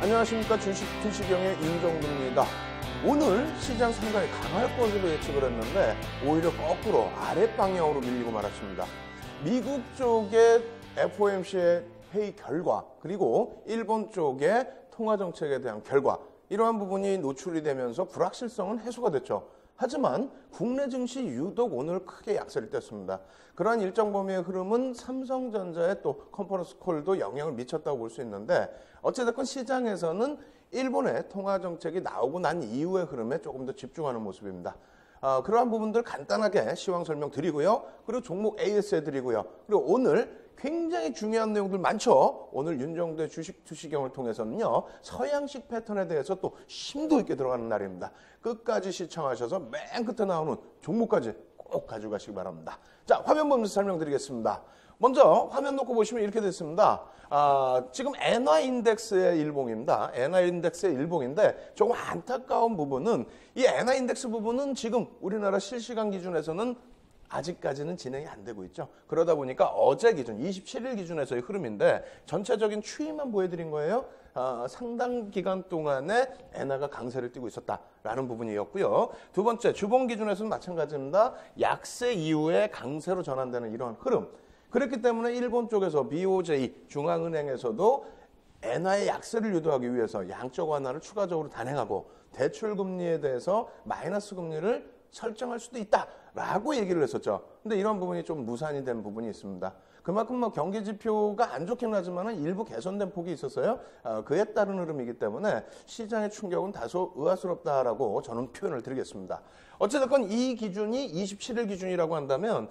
안녕하십니까. 주식 투시경의 임정두입니다. 오늘 시장 상당히 강할 것으로 예측을 했는데 오히려 거꾸로 아랫방향으로 밀리고 말았습니다. 미국 쪽의 FOMC의 회의 결과 그리고 일본 쪽의 통화정책에 대한 결과 이러한 부분이 노출이 되면서 불확실성은 해소가 됐죠. 하지만 국내 증시 유독 오늘 크게 약세를 뗐습니다. 그러한 일정 범위의 흐름은 삼성전자의 또 컨퍼런스 콜도 영향을 미쳤다고 볼 수 있는데 어찌됐건 시장에서는 일본의 통화정책이 나오고 난 이후의 흐름에 조금 더 집중하는 모습입니다. 그러한 부분들 간단하게 시황 설명드리고요. 그리고 종목 AS 해드리고요. 그리고 오늘 굉장히 중요한 내용들 많죠. 오늘 윤정두의 주식 투시경을 통해서는요. 서양식 패턴에 대해서 또 심도 있게 들어가는 날입니다. 끝까지 시청하셔서 맨 끝에 나오는 종목까지 꼭 가져가시기 바랍니다. 자, 화면 보면서 설명드리겠습니다. 먼저 화면 놓고 보시면 이렇게 됐습니다. 지금 엔화 인덱스의 일봉입니다. 엔화 인덱스의 일봉인데 조금 안타까운 부분은 이 엔화 인덱스 부분은 지금 우리나라 실시간 기준에서는 아직까지는 진행이 안 되고 있죠. 그러다 보니까 어제 기준, 27일 기준에서의 흐름인데 전체적인 추이만 보여드린 거예요. 상당 기간 동안에 엔화가 강세를 띠고 있었다라는 부분이었고요. 두 번째, 주봉 기준에서는 마찬가지입니다. 약세 이후에 강세로 전환되는 이런 흐름. 그렇기 때문에 일본 쪽에서 BOJ 중앙은행에서도 엔화의 약세를 유도하기 위해서 양적 완화를 추가적으로 단행하고 대출 금리에 대해서 마이너스 금리를 설정할 수도 있다라고 얘기를 했었죠. 근데 이런 부분이 좀 무산이 된 부분이 있습니다. 그만큼 경기 지표가 안 좋긴 하지만 일부 개선된 폭이 있었어요. 그에 따른 흐름이기 때문에 시장의 충격은 다소 의아스럽다라고 저는 표현을 드리겠습니다. 어쨌든 이 기준이 27일 기준이라고 한다면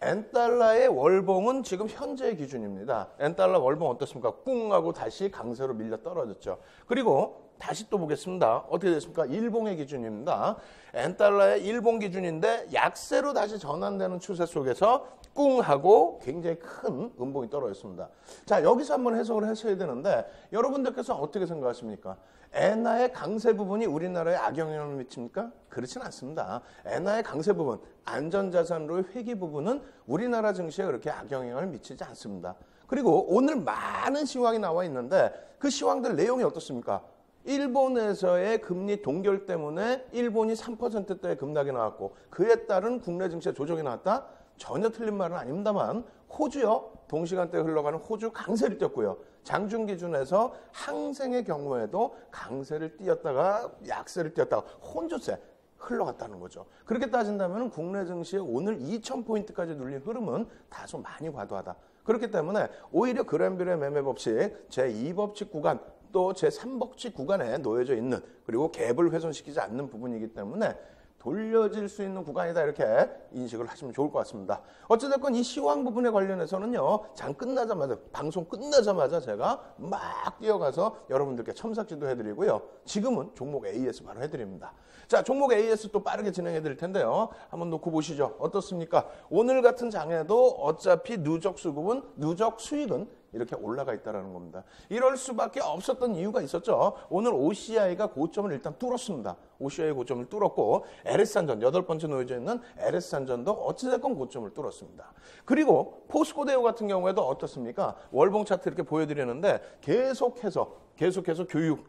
엔달러의 월봉은 지금 현재의 기준입니다. 엔달러 월봉 어떻습니까? 꿍 하고 다시 강세로 밀려 떨어졌죠. 그리고 다시 또 보겠습니다. 어떻게 됐습니까? 일봉의 기준입니다. 엔달러의 일봉 기준인데 약세로 다시 전환되는 추세 속에서 꿍 하고 굉장히 큰 음봉이 떨어졌습니다. 자, 여기서 한번 해석을 하셔야 되는데 여러분들께서 어떻게 생각하십니까? 엔화의 강세 부분이 우리나라에 악영향을 미칩니까? 그렇진 않습니다. 엔화의 강세 부분, 안전자산으로의 회귀 부분은 우리나라 증시에 그렇게 악영향을 미치지 않습니다. 그리고 오늘 많은 시황이 나와 있는데 그 시황들 내용이 어떻습니까? 일본에서의 금리 동결 때문에 일본이 3%대의 급락이 나왔고 그에 따른 국내 증시의 조정이 나왔다? 전혀 틀린 말은 아닙니다만 호주요. 동시간대에 흘러가는 호주 강세를 띄었고요. 장중 기준에서 항생의 경우에도 강세를 띄었다가 약세를 띄었다가 혼조세 흘러갔다는 거죠. 그렇게 따진다면 국내 증시에 오늘 2,000포인트까지 눌린 흐름은 다소 많이 과도하다. 그렇기 때문에 오히려 그랜빌의 매매 법칙 제2법칙 구간 또 제3법칙 구간에 놓여져 있는 그리고 갭을 훼손시키지 않는 부분이기 때문에 돌려질 수 있는 구간이다 이렇게 인식을 하시면 좋을 것 같습니다. 어찌됐건 이 시황 부분에 관련해서는요. 장 끝나자마자 방송 끝나자마자 제가 막 뛰어가서 여러분들께 첨삭지도 해드리고요. 지금은 종목 AS 바로 해드립니다. 자, 종목 AS 또 빠르게 진행해 드릴 텐데요. 한번 놓고 보시죠. 어떻습니까? 오늘 같은 장에도 어차피 누적 수익은 이렇게 올라가 있다는 겁니다. 이럴 수밖에 없었던 이유가 있었죠. 오늘 OCI가 고점을 일단 뚫었습니다. OCI 고점을 뚫었고 LS산전, 8번째 놓여져 있는 LS산전도 어찌됐건 고점을 뚫었습니다. 그리고 포스코대우 같은 경우에도 어떻습니까? 월봉 차트 이렇게 보여드리는데 계속해서 교육,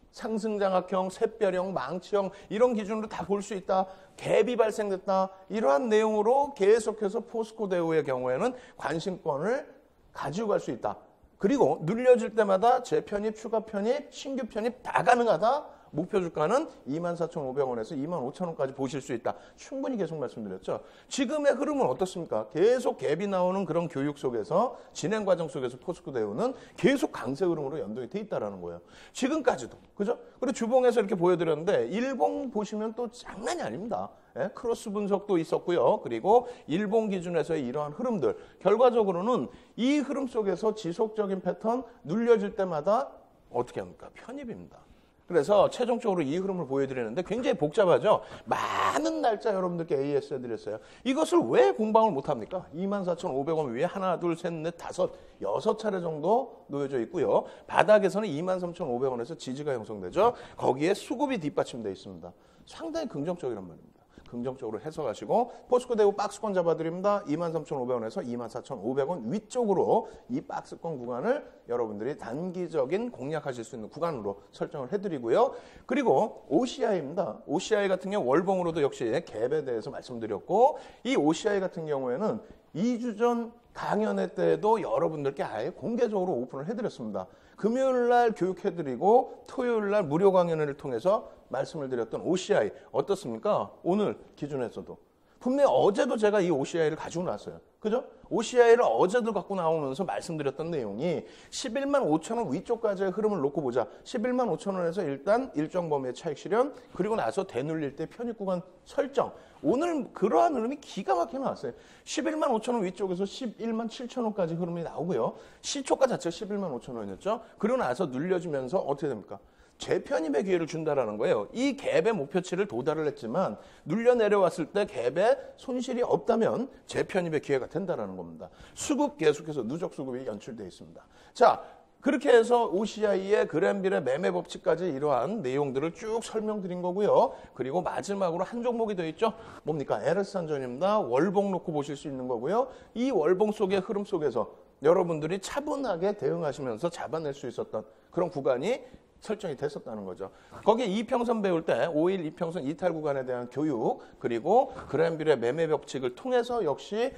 상승장학형, 샛별형, 망치형 이런 기준으로 다 볼 수 있다. 갭이 발생됐다. 이러한 내용으로 계속해서 포스코대우의 경우에는 관심권을 가지고 갈 수 있다. 그리고 눌려질 때마다 재편입, 추가 편입, 신규 편입 다 가능하다. 목표 주가는 24,500원에서 25,000원까지 보실 수 있다. 충분히 계속 말씀드렸죠. 지금의 흐름은 어떻습니까? 계속 갭이 나오는 그런 교육 속에서 진행 과정 속에서 포스코대우는 계속 강세 흐름으로 연동이 돼 있다는 거예요. 지금까지도. 그죠? 그리고 주봉에서 이렇게 보여드렸는데 일봉 보시면 또 장난이 아닙니다. 예? 크로스 분석도 있었고요. 그리고 일본 기준에서의 이러한 흐름들. 결과적으로는 이 흐름 속에서 지속적인 패턴 눌려질 때마다 어떻게 합니까? 편입입니다. 그래서 최종적으로 이 흐름을 보여드리는데 굉장히 복잡하죠. 많은 날짜 여러분들께 AS 해드렸어요. 이것을 왜 공방을 못합니까? 24,500원 위에 하나, 둘, 셋, 넷, 다섯, 6차례 정도 놓여져 있고요. 바닥에서는 23,500원에서 지지가 형성되죠. 거기에 수급이 뒷받침되어 있습니다. 상당히 긍정적이란 말입니다. 긍정적으로 해석하시고 포스코 대우 박스권 잡아드립니다. 23,500원에서 24,500원 위쪽으로 이 박스권 구간을 여러분들이 단기적인 공략하실 수 있는 구간으로 설정을 해드리고요. 그리고 OCI입니다. OCI 같은 경우 월봉으로도 역시 갭에 대해서 말씀드렸고 이 OCI 같은 경우에는 2주 전 강연회 때도 여러분들께 아예 공개적으로 오픈을 해드렸습니다. 금요일 날 교육해드리고 토요일 날 무료 강연회를 통해서 말씀을 드렸던 OCI 어떻습니까? 오늘 기준에서도. 분명히 어제도 제가 이 OCI를 가지고 나왔어요. 그죠? OCI를 어제도 갖고 나오면서 말씀드렸던 내용이 11만 5천 원 위쪽까지의 흐름을 놓고 보자. 11만 5천 원에서 일단 일정 범위의 차익 실현, 그리고 나서 되눌릴 때 편입 구간 설정. 오늘 그러한 흐름이 기가 막히게 나왔어요. 11만 5천 원 위쪽에서 11만 7천 원까지 흐름이 나오고요. 시초가 자체가 11만 5천 원이었죠. 그러고 나서 눌려지면서 어떻게 됩니까? 재편입의 기회를 준다라는 거예요. 이 갭의 목표치를 도달을 했지만 눌려 내려왔을 때 갭에 손실이 없다면 재편입의 기회가 된다라는 겁니다. 수급 계속해서 누적 수급이 연출되어 있습니다. 자, 그렇게 해서 OCI의 그램빌의 매매 법칙까지 이러한 내용들을 쭉 설명드린 거고요. 그리고 마지막으로 한 종목이 되어 있죠. 뭡니까? LS한전입니다. 월봉 놓고 보실 수 있는 거고요. 이 월봉 속의 흐름 속에서 여러분들이 차분하게 대응하시면서 잡아낼 수 있었던 그런 구간이 설정이 됐었다는 거죠. 거기에 이평선 배울 때 5일 이평선 이탈 구간에 대한 교육, 그리고 그램빌의 매매 법칙을 통해서 역시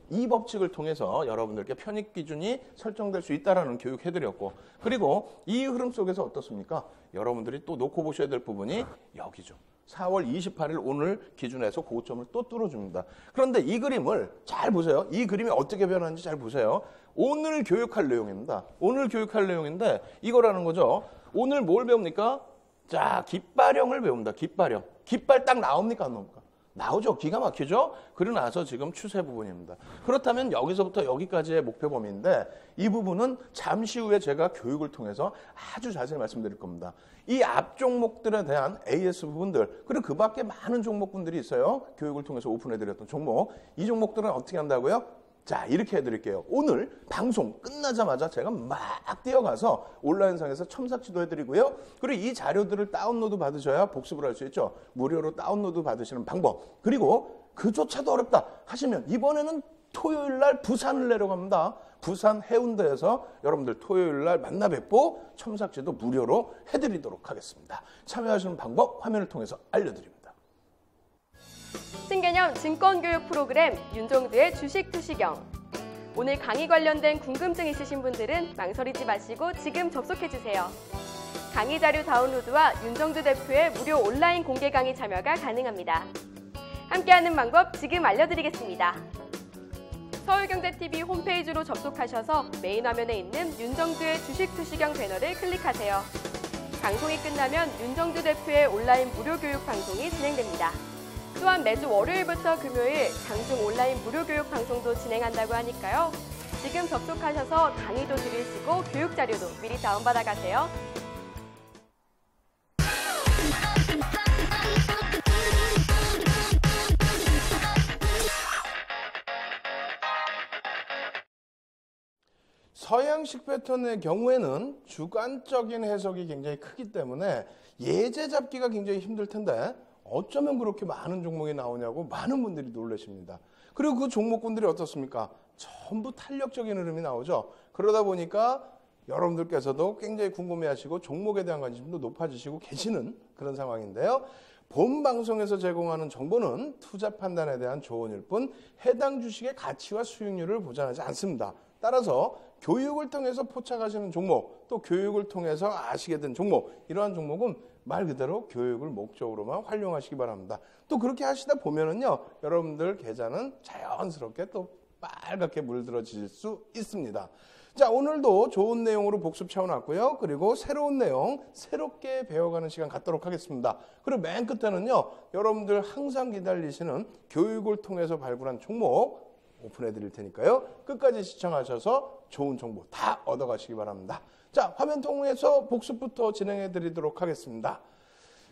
이 법칙을 통해서 여러분들께 편입 기준이 설정될 수 있다는 교육 해드렸고, 그리고 이 흐름 속에서 어떻습니까? 여러분들이 또 놓고 보셔야 될 부분이 여기죠. 4월 28일 오늘 기준에서 고점을 또 뚫어줍니다. 그런데 이 그림을 잘 보세요. 이 그림이 어떻게 변하는지 잘 보세요. 오늘 교육할 내용입니다. 오늘 교육할 내용인데 이거라는 거죠. 오늘 뭘 배웁니까? 자, 깃발형을 배웁니다. 깃발형. 깃발 딱 나옵니까? 안 나옵니까? 나오죠. 기가 막히죠? 그러고 나서 지금 추세 부분입니다. 그렇다면 여기서부터 여기까지의 목표 범위인데 이 부분은 잠시 후에 제가 교육을 통해서 아주 자세히 말씀드릴 겁니다. 이 앞 종목들에 대한 AS 부분들, 그리고 그 밖에 많은 종목분들이 있어요. 교육을 통해서 오픈해드렸던 종목. 이 종목들은 어떻게 한다고요? 자, 이렇게 해드릴게요. 오늘 방송 끝나자마자 제가 막 뛰어가서 온라인상에서 첨삭지도 해드리고요. 그리고 이 자료들을 다운로드 받으셔야 복습을 할 수 있죠. 무료로 다운로드 받으시는 방법. 그리고 그조차도 어렵다 하시면 이번에는 토요일 날 부산을 내려갑니다. 부산 해운대에서 여러분들 토요일 날 만나 뵙고 첨삭지도 무료로 해드리도록 하겠습니다. 참여하시는 방법 화면을 통해서 알려드립니다. 신개념 증권교육 프로그램 윤종두의 주식투시경. 오늘 강의 관련된 궁금증 있으신 분들은 망설이지 마시고 지금 접속해주세요. 강의 자료 다운로드와 윤종두 대표의 무료 온라인 공개 강의 참여가 가능합니다. 함께하는 방법 지금 알려드리겠습니다. 서울경제TV 홈페이지로 접속하셔서 메인 화면에 있는 윤종두의 주식투시경 배너를 클릭하세요. 방송이 끝나면 윤종두 대표의 온라인 무료 교육 방송이 진행됩니다. 또한 매주 월요일부터 금요일 장중 온라인 무료 교육 방송도 진행한다고 하니까요. 지금 접속하셔서 강의도 들으시고 교육 자료도 미리 다운받아 가세요. 서양식 패턴의 경우에는 주관적인 해석이 굉장히 크기 때문에 예제 잡기가 굉장히 힘들 텐데 어쩌면 그렇게 많은 종목이 나오냐고 많은 분들이 놀라십니다. 그리고 그 종목군들이 어떻습니까? 전부 탄력적인 흐름이 나오죠. 그러다 보니까 여러분들께서도 굉장히 궁금해하시고 종목에 대한 관심도 높아지시고 계시는 그런 상황인데요. 본 방송에서 제공하는 정보는 투자 판단에 대한 조언일 뿐 해당 주식의 가치와 수익률을 보장하지 않습니다. 따라서 교육을 통해서 포착하시는 종목, 또 교육을 통해서 아시게 된 종목, 이러한 종목은 말 그대로 교육을 목적으로만 활용하시기 바랍니다. 또 그렇게 하시다 보면은요, 여러분들 계좌는 자연스럽게 또 빨갛게 물들어질 수 있습니다. 자, 오늘도 좋은 내용으로 복습 채워놨고요. 그리고 새로운 내용, 새롭게 배워가는 시간 갖도록 하겠습니다. 그리고 맨 끝에는요, 여러분들 항상 기다리시는 교육을 통해서 발굴한 종목 오픈해 드릴 테니까요. 끝까지 시청하셔서 좋은 정보 다 얻어가시기 바랍니다. 자, 화면 통해서 복습부터 진행해 드리도록 하겠습니다.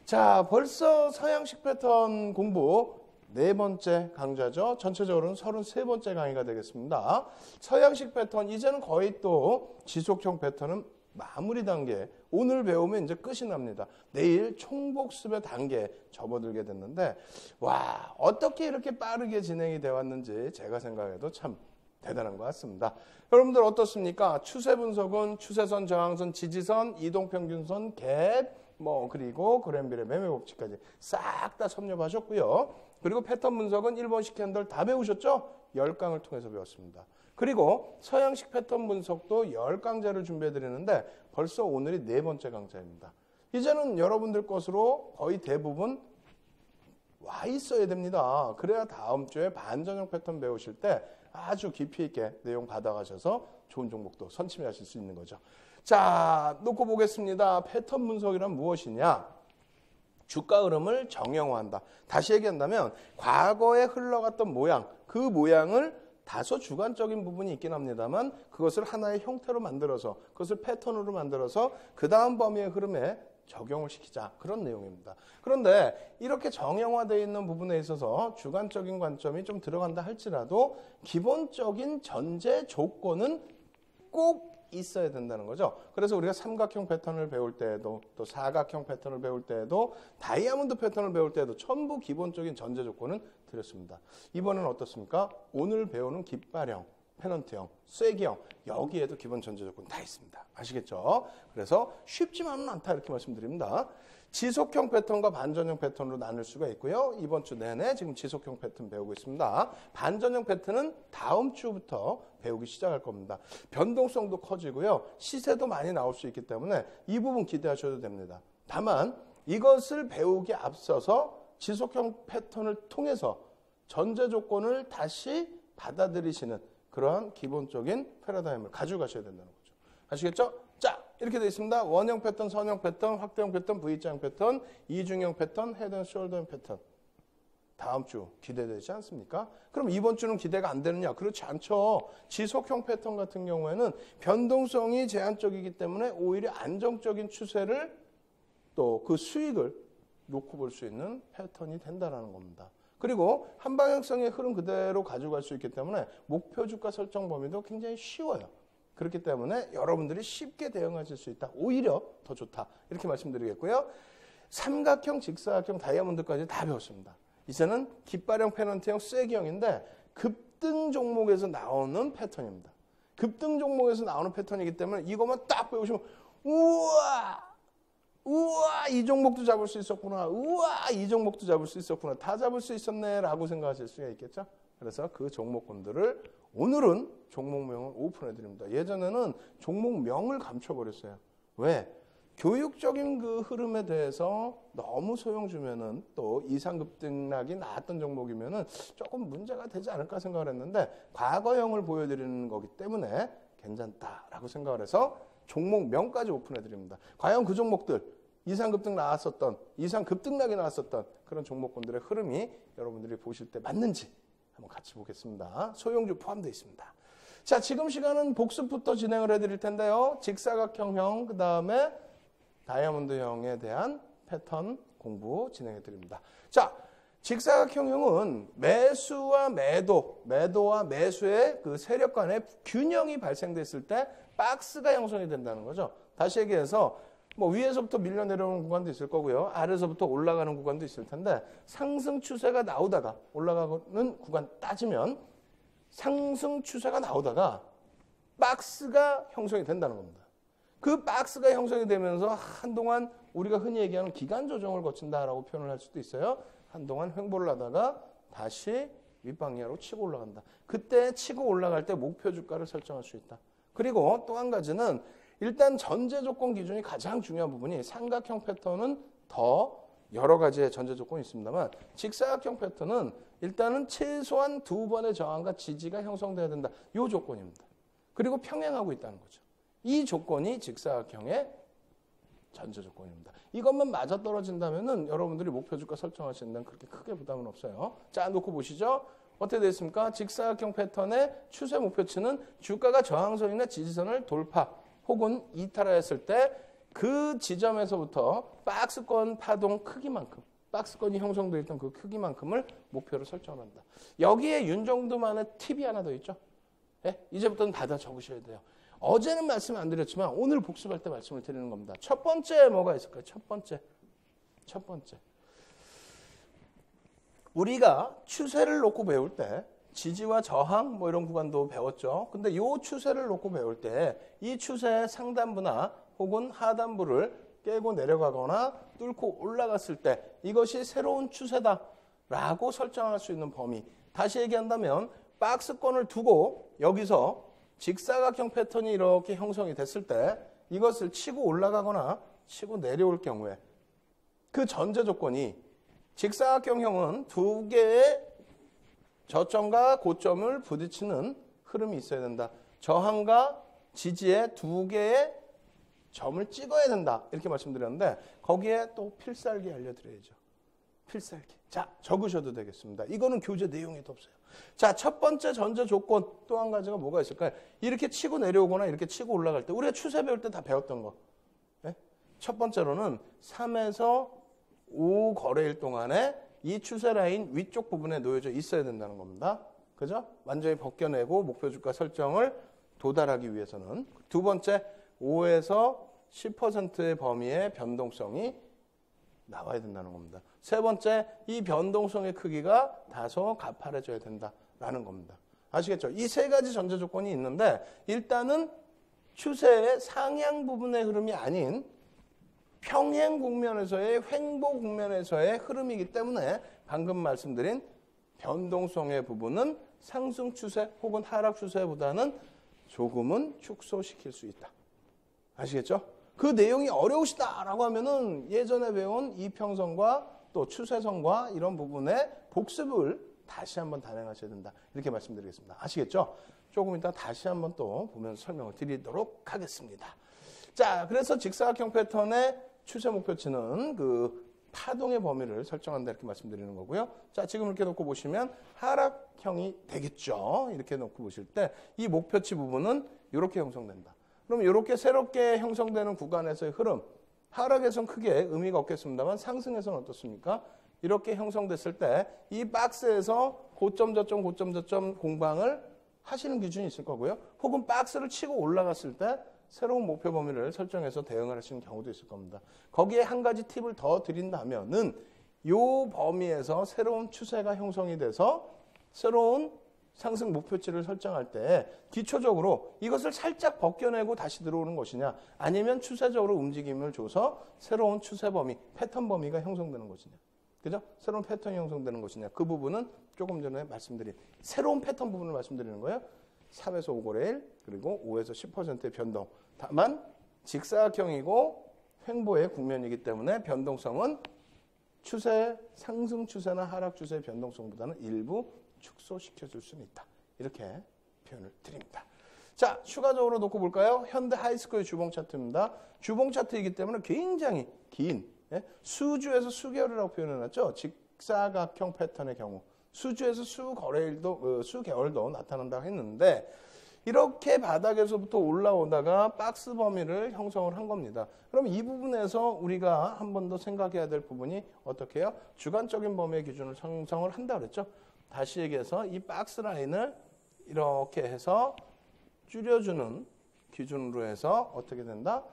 자, 벌써 서양식 패턴 공부 4번째 강좌죠. 전체적으로는 33번째 강의가 되겠습니다. 서양식 패턴, 이제는 거의 또 지속형 패턴은 마무리 단계에 오늘 배우면 이제 끝이 납니다. 내일 총복습의 단계에 접어들게 됐는데 와, 어떻게 이렇게 빠르게 진행이 되어 왔는지 제가 생각해도 참 대단한 것 같습니다. 여러분들 어떻습니까? 추세 분석은 추세선, 저항선, 지지선, 이동평균선, 갭, 그리고 그랜빌의 매매 법칙까지 싹 다 섭렵하셨고요. 그리고 패턴 분석은 1번식 캔들 다 배우셨죠? 10강을 통해서 배웠습니다. 그리고 서양식 패턴 분석도 10강좌를 준비해 드리는데 벌써 오늘이 4번째 강좌입니다. 이제는 여러분들 것으로 거의 대부분 와 있어야 됩니다. 그래야 다음 주에 반전형 패턴 배우실 때 아주 깊이 있게 내용 받아가셔서 좋은 종목도 선침하실 수 있는 거죠. 자, 놓고 보겠습니다. 패턴 분석이란 무엇이냐? 주가 흐름을 정형화한다. 다시 얘기한다면 과거에 흘러갔던 모양, 그 모양을 다소 주관적인 부분이 있긴 합니다만 그것을 하나의 형태로 만들어서 그것을 패턴으로 만들어서 그 다음 범위의 흐름에 적용을 시키자. 그런 내용입니다. 그런데 이렇게 정형화되어 있는 부분에 있어서 주관적인 관점이 좀 들어간다 할지라도 기본적인 전제 조건은 꼭 있어야 된다는 거죠. 그래서 우리가 삼각형 패턴을 배울 때에도 또 사각형 패턴을 배울 때에도 다이아몬드 패턴을 배울 때에도 전부 기본적인 전제 조건은 드렸습니다. 이번에는 어떻습니까? 오늘 배우는 깃발형, 페넌트형, 쐐기형 여기에도 기본 전제 조건 다 있습니다. 아시겠죠? 그래서 쉽지만은 않다 이렇게 말씀드립니다. 지속형 패턴과 반전형 패턴으로 나눌 수가 있고요. 이번 주 내내 지금 지속형 패턴 배우고 있습니다. 반전형 패턴은 다음 주부터 배우기 시작할 겁니다. 변동성도 커지고요. 시세도 많이 나올 수 있기 때문에 이 부분 기대하셔도 됩니다. 다만 이것을 배우기 앞서서 지속형 패턴을 통해서 전제 조건을 다시 받아들이시는 그러한 기본적인 패러다임을 가지고 가셔야 된다는 거죠. 아시겠죠? 자, 이렇게 되어 있습니다. 원형 패턴, 선형 패턴, 확대형 패턴, V자형 패턴, 이중형 패턴, 헤드 앤 숄더 패턴. 다음 주 기대되지 않습니까? 그럼 이번 주는 기대가 안 되느냐? 그렇지 않죠. 지속형 패턴 같은 경우에는 변동성이 제한적이기 때문에 오히려 안정적인 추세를 또 그 수익을 놓고 볼 수 있는 패턴이 된다는 겁니다. 그리고 한방향성의 흐름 그대로 가져갈 수 있기 때문에 목표 주가 설정 범위도 굉장히 쉬워요. 그렇기 때문에 여러분들이 쉽게 대응하실 수 있다. 오히려 더 좋다. 이렇게 말씀드리겠고요. 삼각형, 직사각형, 다이아몬드까지 다 배웠습니다. 이제는 깃발형, 페넌트형, 쐐기형인데 급등 종목에서 나오는 패턴입니다. 급등 종목에서 나오는 패턴이기 때문에 이것만 딱 배우시면 우와! 이 종목도 잡을 수 있었구나. 우와! 이 종목도 잡을 수 있었구나. 다 잡을 수 있었네 라고 생각하실 수가 있겠죠. 그래서 그 종목군들을 오늘은 종목명을 오픈해드립니다. 예전에는 종목명을 감춰버렸어요. 왜? 교육적인 그 흐름에 대해서 너무 소용 주면은 또 이상급등락이 나왔던 종목이면은 조금 문제가 되지 않을까 생각을 했는데 과거형을 보여드리는 거기 때문에 괜찮다라고 생각을 해서 종목명까지 오픈해드립니다. 과연 그 종목들 이상급등 나왔었던 이상급등락이 나왔었던 그런 종목군들의 흐름이 여러분들이 보실 때 맞는지 한번 같이 보겠습니다. 소형주 포함되어 있습니다. 자, 지금 시간은 복습부터 진행을 해드릴 텐데요. 직사각형형, 그 다음에 다이아몬드형에 대한 패턴 공부 진행해드립니다. 자, 직사각형형은 매수와 매도와 매수의 그 세력 간의 균형이 발생됐을 때 박스가 형성이 된다는 거죠. 다시 얘기해서 위에서부터 밀려 내려오는 구간도 있을 거고요. 아래에서부터 올라가는 구간도 있을 텐데 상승 추세가 나오다가 올라가는 구간 따지면 상승 추세가 나오다가 박스가 형성이 된다는 겁니다. 그 박스가 형성이 되면서 한동안 우리가 흔히 얘기하는 기간 조정을 거친다라고 표현을 할 수도 있어요. 한동안 횡보를 하다가 다시 윗방향으로 치고 올라간다. 그때 치고 올라갈 때 목표 주가를 설정할 수 있다. 그리고 또 한 가지는 일단 전제 조건 기준이 가장 중요한 부분이 삼각형 패턴은 더 여러 가지의 전제 조건이 있습니다만 직사각형 패턴은 일단은 최소한 2번의 저항과 지지가 형성돼야 된다. 이 조건입니다. 그리고 평행하고 있다는 거죠. 이 조건이 직사각형의 전제 조건입니다. 이것만 맞아떨어진다면은 여러분들이 목표 주가 설정하시는 데는 그렇게 크게 부담은 없어요. 자, 놓고 보시죠. 어떻게 됐습니까? 직사각형 패턴의 추세 목표치는 주가가 저항선이나 지지선을 돌파 혹은 이탈하였을 때 그 지점에서부터 박스권 파동 크기만큼, 박스권이 형성되어 있던 그 크기만큼을 목표로 설정한다. 여기에 윤정두만의 팁이 하나 더 있죠. 네? 이제부터는 받아 적으셔야 돼요. 어제는 말씀 안 드렸지만 오늘 복습할 때 말씀을 드리는 겁니다. 첫 번째 뭐가 있을까요? 첫 번째. 우리가 추세를 놓고 배울 때 지지와 저항 뭐 이런 구간도 배웠죠. 근데 이 추세를 놓고 배울 때 이 추세의 상단부나 혹은 하단부를 깨고 내려가거나 뚫고 올라갔을 때 이것이 새로운 추세다라고 설정할 수 있는 범위. 다시 얘기한다면 박스권을 두고 여기서 직사각형 패턴이 이렇게 형성이 됐을 때 이것을 치고 올라가거나 치고 내려올 경우에 그 전제 조건이 직사각형형은 두 개의 저점과 고점을 부딪히는 흐름이 있어야 된다. 저항과 지지의 두 개의 점을 찍어야 된다. 이렇게 말씀드렸는데 거기에 또 필살기 알려드려야죠. 필살기. 자, 적으셔도 되겠습니다. 이거는 교재 내용에도 없어요. 자, 첫 번째 전제 조건 또 한 가지가 뭐가 있을까요? 이렇게 치고 내려오거나 이렇게 치고 올라갈 때 우리가 추세 배울 때 다 배웠던 거. 네? 첫 번째로는 3에서 5 거래일 동안에 이 추세 라인 위쪽 부분에 놓여져 있어야 된다는 겁니다. 그죠? 완전히 벗겨내고 목표 주가 설정을 도달하기 위해서는. 두 번째, 5에서 10%의 범위의 변동성이 나와야 된다는 겁니다. 세 번째, 이 변동성의 크기가 다소 가파래져야 된다라는 겁니다. 아시겠죠? 이 세 가지 전제 조건이 있는데 일단은 추세의 상향 부분의 흐름이 아닌 평행 국면에서의 횡보 국면에서의 흐름이기 때문에 방금 말씀드린 변동성의 부분은 상승 추세 혹은 하락 추세보다는 조금은 축소시킬 수 있다. 아시겠죠? 그 내용이 어려우시다라고 하면은 예전에 배운 이평선과 또 추세선과 이런 부분의 복습을 다시 한번 단행하셔야 된다. 이렇게 말씀드리겠습니다. 아시겠죠? 조금 이따 다시 한번 또 보면서 설명을 드리도록 하겠습니다. 자, 그래서 직사각형 패턴의 추세 목표치는 그 파동의 범위를 설정한다 이렇게 말씀드리는 거고요. 자, 지금 이렇게 놓고 보시면 하락형이 되겠죠. 이렇게 놓고 보실 때 이 목표치 부분은 이렇게 형성된다. 그럼 이렇게 새롭게 형성되는 구간에서의 흐름, 하락에서는 크게 의미가 없겠습니다만 상승에서는 어떻습니까? 이렇게 형성됐을 때 이 박스에서 고점 저점 공방을 하시는 기준이 있을 거고요. 혹은 박스를 치고 올라갔을 때 새로운 목표 범위를 설정해서 대응을 하시는 경우도 있을 겁니다. 거기에 한 가지 팁을 더 드린다면은 이 범위에서 새로운 추세가 형성이 돼서 새로운 상승 목표치를 설정할 때 기초적으로 이것을 살짝 벗겨내고 다시 들어오는 것이냐 아니면 추세적으로 움직임을 줘서 새로운 추세 범위, 패턴 범위가 형성되는 것이냐. 그죠? 새로운 패턴이 형성되는 것이냐. 그 부분은 조금 전에 말씀드린 새로운 패턴 부분을 말씀드리는 거예요. 3에서 5거래일 그리고 5에서 10%의 변동. 다만 직사각형이고 횡보의 국면이기 때문에 변동성은 추세, 상승 추세나 하락 추세의 변동성보다는 일부 축소시켜줄 수는 있다. 이렇게 표현을 드립니다. 자, 추가적으로 놓고 볼까요? 현대 하이스코의 주봉 차트입니다. 주봉 차트이기 때문에 굉장히 긴 수주에서 수개월이라고 표현해놨죠. 직사각형 패턴의 경우 수주에서 수거래일도 수개월도 나타난다고 했는데 이렇게 바닥에서부터 올라오다가 박스 범위를 형성을 한 겁니다. 그럼 이 부분에서 우리가 한 번 더 생각해야 될 부분이 어떻게 해요? 주간적인 범위의 기준을 형성을 한다 그랬죠. 다시 얘기해서 이 박스 라인을 이렇게 해서 줄여주는 기준으로 해서 어떻게 된다?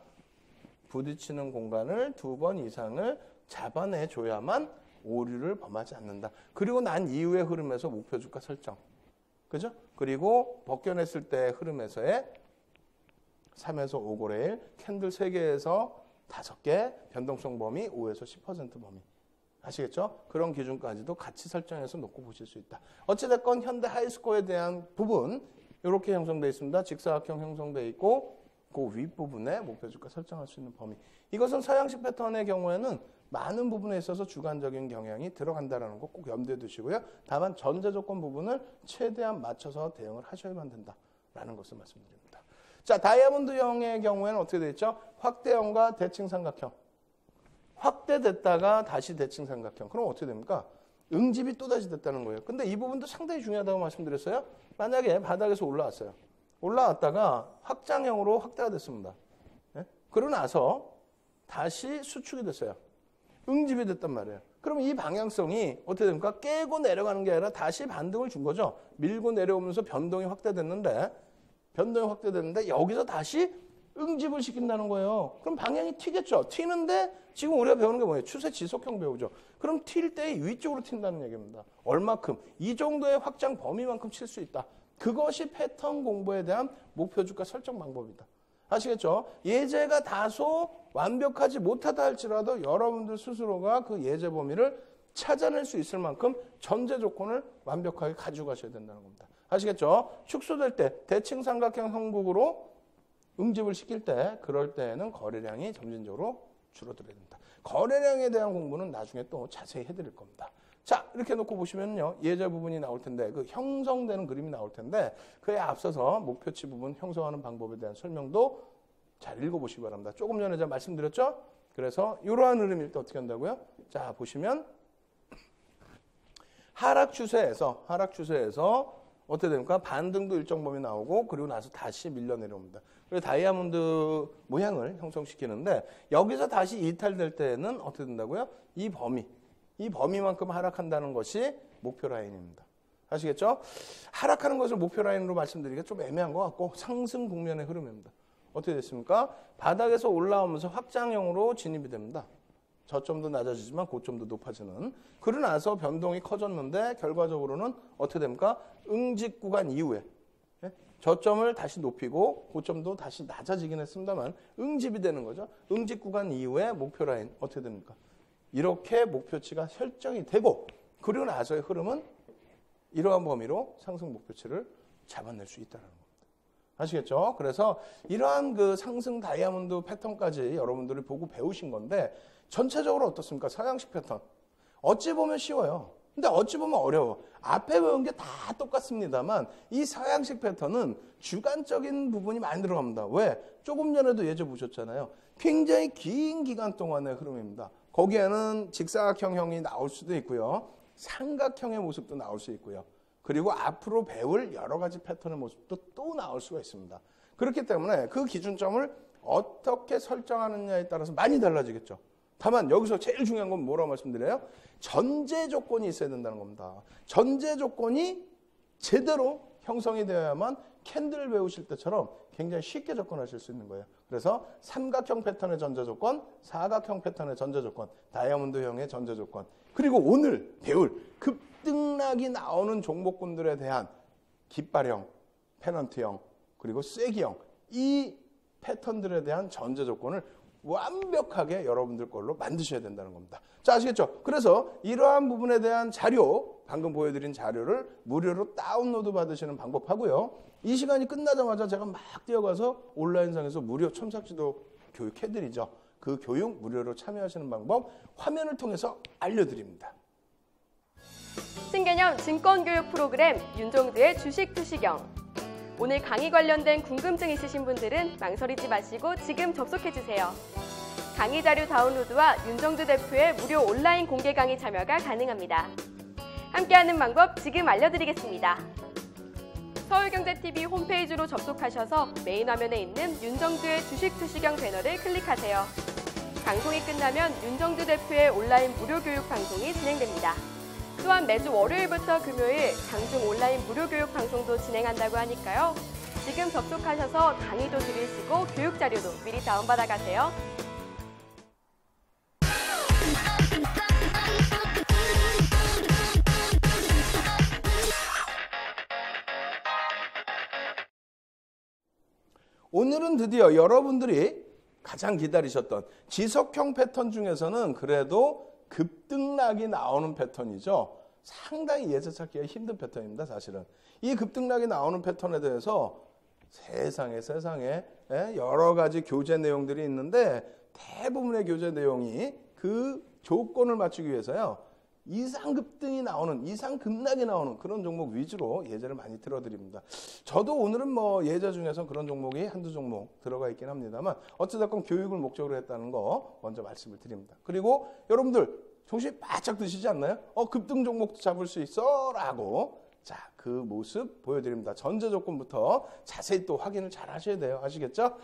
부딪히는 공간을 2번 이상을 잡아내줘야만 오류를 범하지 않는다. 그리고 난 이후의 흐름에서 목표 주가 설정. 그죠? 그리고 벗겨냈을 때 흐름에서의 3에서 5거래일 캔들 3개에서 5개 변동성 범위 5에서 10% 범위. 아시겠죠? 그런 기준까지도 같이 설정해서 놓고 보실 수 있다. 어찌됐건 현대 하이스코어에 대한 부분 이렇게 형성되어 있습니다. 직사각형 형성되어 있고 그 윗부분에 목표 주가 설정할 수 있는 범위. 이것은 서양식 패턴의 경우에는 많은 부분에 있어서 주관적인 경향이 들어간다는 거 꼭 염두에 두시고요. 다만 전제 조건 부분을 최대한 맞춰서 대응을 하셔야만 된다라는 것을 말씀드립니다. 자, 다이아몬드형의 경우에는 어떻게 되어 있죠? 확대형과 대칭 삼각형. 확대됐다가 다시 대칭 삼각형. 그럼 어떻게 됩니까? 응집이 또다시 됐다는 거예요. 근데 이 부분도 상당히 중요하다고 말씀드렸어요. 만약에 바닥에서 올라왔어요. 올라왔다가 확장형으로 확대가 됐습니다. 네? 그러고 나서 다시 수축이 됐어요. 응집이 됐단 말이에요. 그럼 이 방향성이 어떻게 됩니까? 깨고 내려가는 게 아니라 다시 반등을 준 거죠. 밀고 내려오면서 변동이 확대됐는데 변동이 확대되는데 여기서 다시 응집을 시킨다는 거예요. 그럼 방향이 튀겠죠. 튀는데 지금 우리가 배우는 게 뭐예요? 추세 지속형 배우죠. 그럼 튈 때 위쪽으로 튄다는 얘기입니다. 얼마큼? 이 정도의 확장 범위만큼 칠 수 있다. 그것이 패턴 공부에 대한 목표 주가 설정 방법이다. 아시겠죠? 예제가 다소 완벽하지 못하다 할지라도 여러분들 스스로가 그 예제 범위를 찾아낼 수 있을 만큼 전제 조건을 완벽하게 가지고 가셔야 된다는 겁니다. 아시겠죠? 축소될 때 대칭 삼각형 형국으로 응집을 시킬 때 그럴 때는 거래량이 점진적으로 줄어들어야 된다. 거래량에 대한 공부는 나중에 또 자세히 해드릴 겁니다. 자, 이렇게 놓고 보시면요. 예제 부분이 나올 텐데 그 형성되는 그림이 나올 텐데 그에 앞서서 목표치 부분 형성하는 방법에 대한 설명도 잘 읽어보시기 바랍니다. 조금 전에 제가 말씀드렸죠? 그래서 이러한 흐름일 때 어떻게 한다고요? 자, 보시면 하락 추세에서 어떻게 됩니까? 반등도 일정 범위 나오고 그리고 나서 다시 밀려 내려옵니다. 그래서 다이아몬드 모양을 형성시키는데 여기서 다시 이탈될 때는 어떻게 된다고요? 이 범위만큼 하락한다는 것이 목표 라인입니다. 아시겠죠? 하락하는 것을 목표 라인으로 말씀드리기가 좀 애매한 것 같고 상승 국면의 흐름입니다. 어떻게 됐습니까? 바닥에서 올라오면서 확장형으로 진입이 됩니다. 저점도 낮아지지만 고점도 높아지는. 그러고 나서 변동이 커졌는데 결과적으로는 어떻게 됩니까? 응집 구간 이후에 저점을 다시 높이고 고점도 다시 낮아지긴 했습니다만 응집이 되는 거죠. 응집 구간 이후에 목표 라인 어떻게 됩니까? 이렇게 목표치가 설정이 되고 그리고 나서의 흐름은 이러한 범위로 상승 목표치를 잡아낼 수 있다는 겁니다. 아시겠죠? 그래서 이러한 그 상승 다이아몬드 패턴까지 여러분들이 보고 배우신 건데 전체적으로 어떻습니까? 서양식 패턴. 어찌 보면 쉬워요. 근데 어찌 보면 어려워. 앞에 배운 게 다 똑같습니다만 이 서양식 패턴은 주관적인 부분이 많이 들어갑니다. 왜? 조금 전에도 예제 보셨잖아요. 굉장히 긴 기간 동안의 흐름입니다. 거기에는 직사각형이 나올 수도 있고요. 삼각형의 모습도 나올 수 있고요. 그리고 앞으로 배울 여러 가지 패턴의 모습도 또 나올 수가 있습니다. 그렇기 때문에 그 기준점을 어떻게 설정하느냐에 따라서 많이 달라지겠죠. 다만 여기서 제일 중요한 건 뭐라고 말씀드려요? 전제 조건이 있어야 된다는 겁니다. 전제 조건이 제대로 형성이 되어야만 캔들 배우실 때처럼 굉장히 쉽게 접근하실 수 있는 거예요. 그래서 삼각형 패턴의 전제 조건, 사각형 패턴의 전제 조건, 다이아몬드형의 전제 조건, 그리고 오늘 배울 급등락이 나오는 종목군들에 대한 깃발형, 페넌트형, 그리고 쐐기형 이 패턴들에 대한 전제 조건을 완벽하게 여러분들 걸로 만드셔야 된다는 겁니다. 자, 아시겠죠? 그래서 이러한 부분에 대한 자료, 방금 보여드린 자료를 무료로 다운로드 받으시는 방법 하고요. 이 시간이 끝나자마자 제가 막 뛰어가서 온라인상에서 무료 첨삭지도 교육해드리죠. 그 교육 무료로 참여하시는 방법 화면을 통해서 알려드립니다. 신개념 증권교육 프로그램 윤종두의 주식투시경. 오늘 강의 관련된 궁금증 있으신 분들은 망설이지 마시고 지금 접속해주세요. 강의 자료 다운로드와 윤종두 대표의 무료 온라인 공개 강의 참여가 가능합니다. 함께하는 방법 지금 알려드리겠습니다. 서울경제TV 홈페이지로 접속하셔서 메인 화면에 있는 윤종두의 주식투시경 배너를 클릭하세요. 방송이 끝나면 윤종두 대표의 온라인 무료 교육 방송이 진행됩니다. 또한 매주 월요일부터 금요일 장중 온라인 무료 교육 방송도 진행한다고 하니까요. 지금 접속하셔서 강의도 들으시고 교육 자료도 미리 다운받아 가세요. 오늘은 드디어 여러분들이 가장 기다리셨던 지속형 패턴 중에서는 그래도 급등락이 나오는 패턴이죠. 상당히 예측 찾기가 힘든 패턴입니다. 사실은. 이 급등락이 나오는 패턴에 대해서 세상에 여러 가지 교재 내용들이 있는데 대부분의 교재 내용이 그 조건을 맞추기 위해서요. 이상급등이 나오는, 이상급락이 나오는 그런 종목 위주로 예제를 많이 들어드립니다. 저도 오늘은 예제 중에서 그런 종목이 한두 종목 들어가 있긴 합니다만 어찌됐건 교육을 목적으로 했다는 거 먼저 말씀을 드립니다. 그리고 여러분들 정신 바짝 드시지 않나요? 급등 종목도 잡을 수 있어 라고 자, 그 모습 보여드립니다. 전제 조건부터 자세히 또 확인을 잘 하셔야 돼요. 아시겠죠?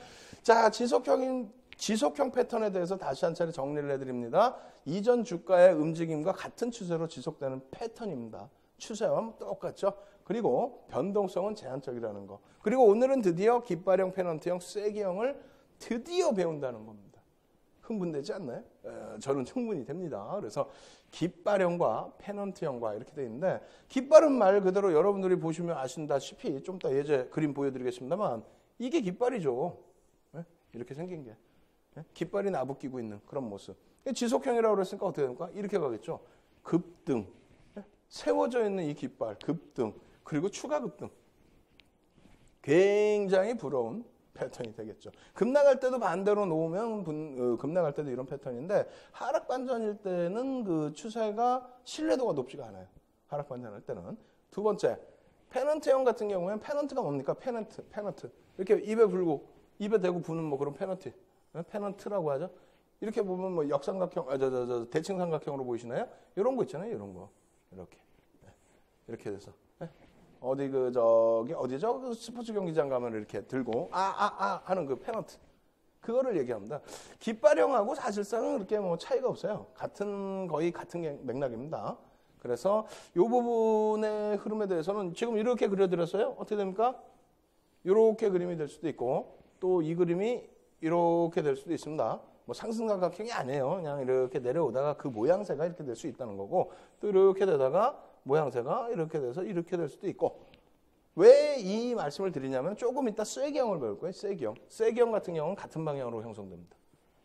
자, 지속형 패턴에 대해서 다시 한 차례 정리를 해드립니다. 이전 주가의 움직임과 같은 추세로 지속되는 패턴입니다. 추세와 똑같죠. 그리고 변동성은 제한적이라는 거. 그리고 오늘은 드디어 깃발형, 페넌트형, 쐐기형을 드디어 배운다는 겁니다. 흥분되지 않나요? 저는 충분히 됩니다. 그래서 깃발형과 페넌트형과 이렇게 되어 있는데, 깃발은 말 그대로 여러분들이 보시면 아신다시피 좀 이따 예제 그림 보여드리겠습니다만, 이게 깃발이죠. 이렇게 생긴 게. 깃발이 나부끼고 있는 그런 모습. 지속형이라고 그랬으니까 어떻게 됩니까? 이렇게 가겠죠. 급등. 세워져 있는 이 깃발, 급등. 그리고 추가 급등. 굉장히 부러운 패턴이 되겠죠. 급락할 때도 반대로 놓으면 급락할 때도 이런 패턴인데, 하락 반전일 때는 그 추세가 신뢰도가 높지가 않아요. 하락 반전할 때는. 두 번째, 페넌트형 같은 경우에는 페넌트가 뭡니까? 페넌트. 이렇게 입에 불고 입에 대고 부는 뭐 그런 페넌트라고 하죠. 이렇게 보면 뭐 역삼각형, 대칭 삼각형으로 보이시나요? 이런 거 있잖아요. 이런 거. 이렇게 돼서. 어디죠? 그 스포츠 경기장 가면 이렇게 들고, 하는 그 페넌트. 그거를 얘기합니다. 깃발형하고 사실상은 그렇게 뭐 차이가 없어요. 거의 같은 맥락입니다. 그래서 이 부분의 흐름에 대해서는 지금 이렇게 그려드렸어요. 어떻게 됩니까? 이렇게 그림이 될 수도 있고, 또 이 그림이 이렇게 될 수도 있습니다. 뭐 상승삼각형이 아니에요. 그냥 이렇게 내려오다가 그 모양새가 이렇게 될 수 있다는 거고, 또 이렇게 되다가 모양새가 이렇게 돼서 이렇게 될 수도 있고. 왜 이 말씀을 드리냐면 조금 이따 쐐기형을 배울 거예요. 쐐기형. 쐐기형 같은 경우는 같은 방향으로 형성됩니다.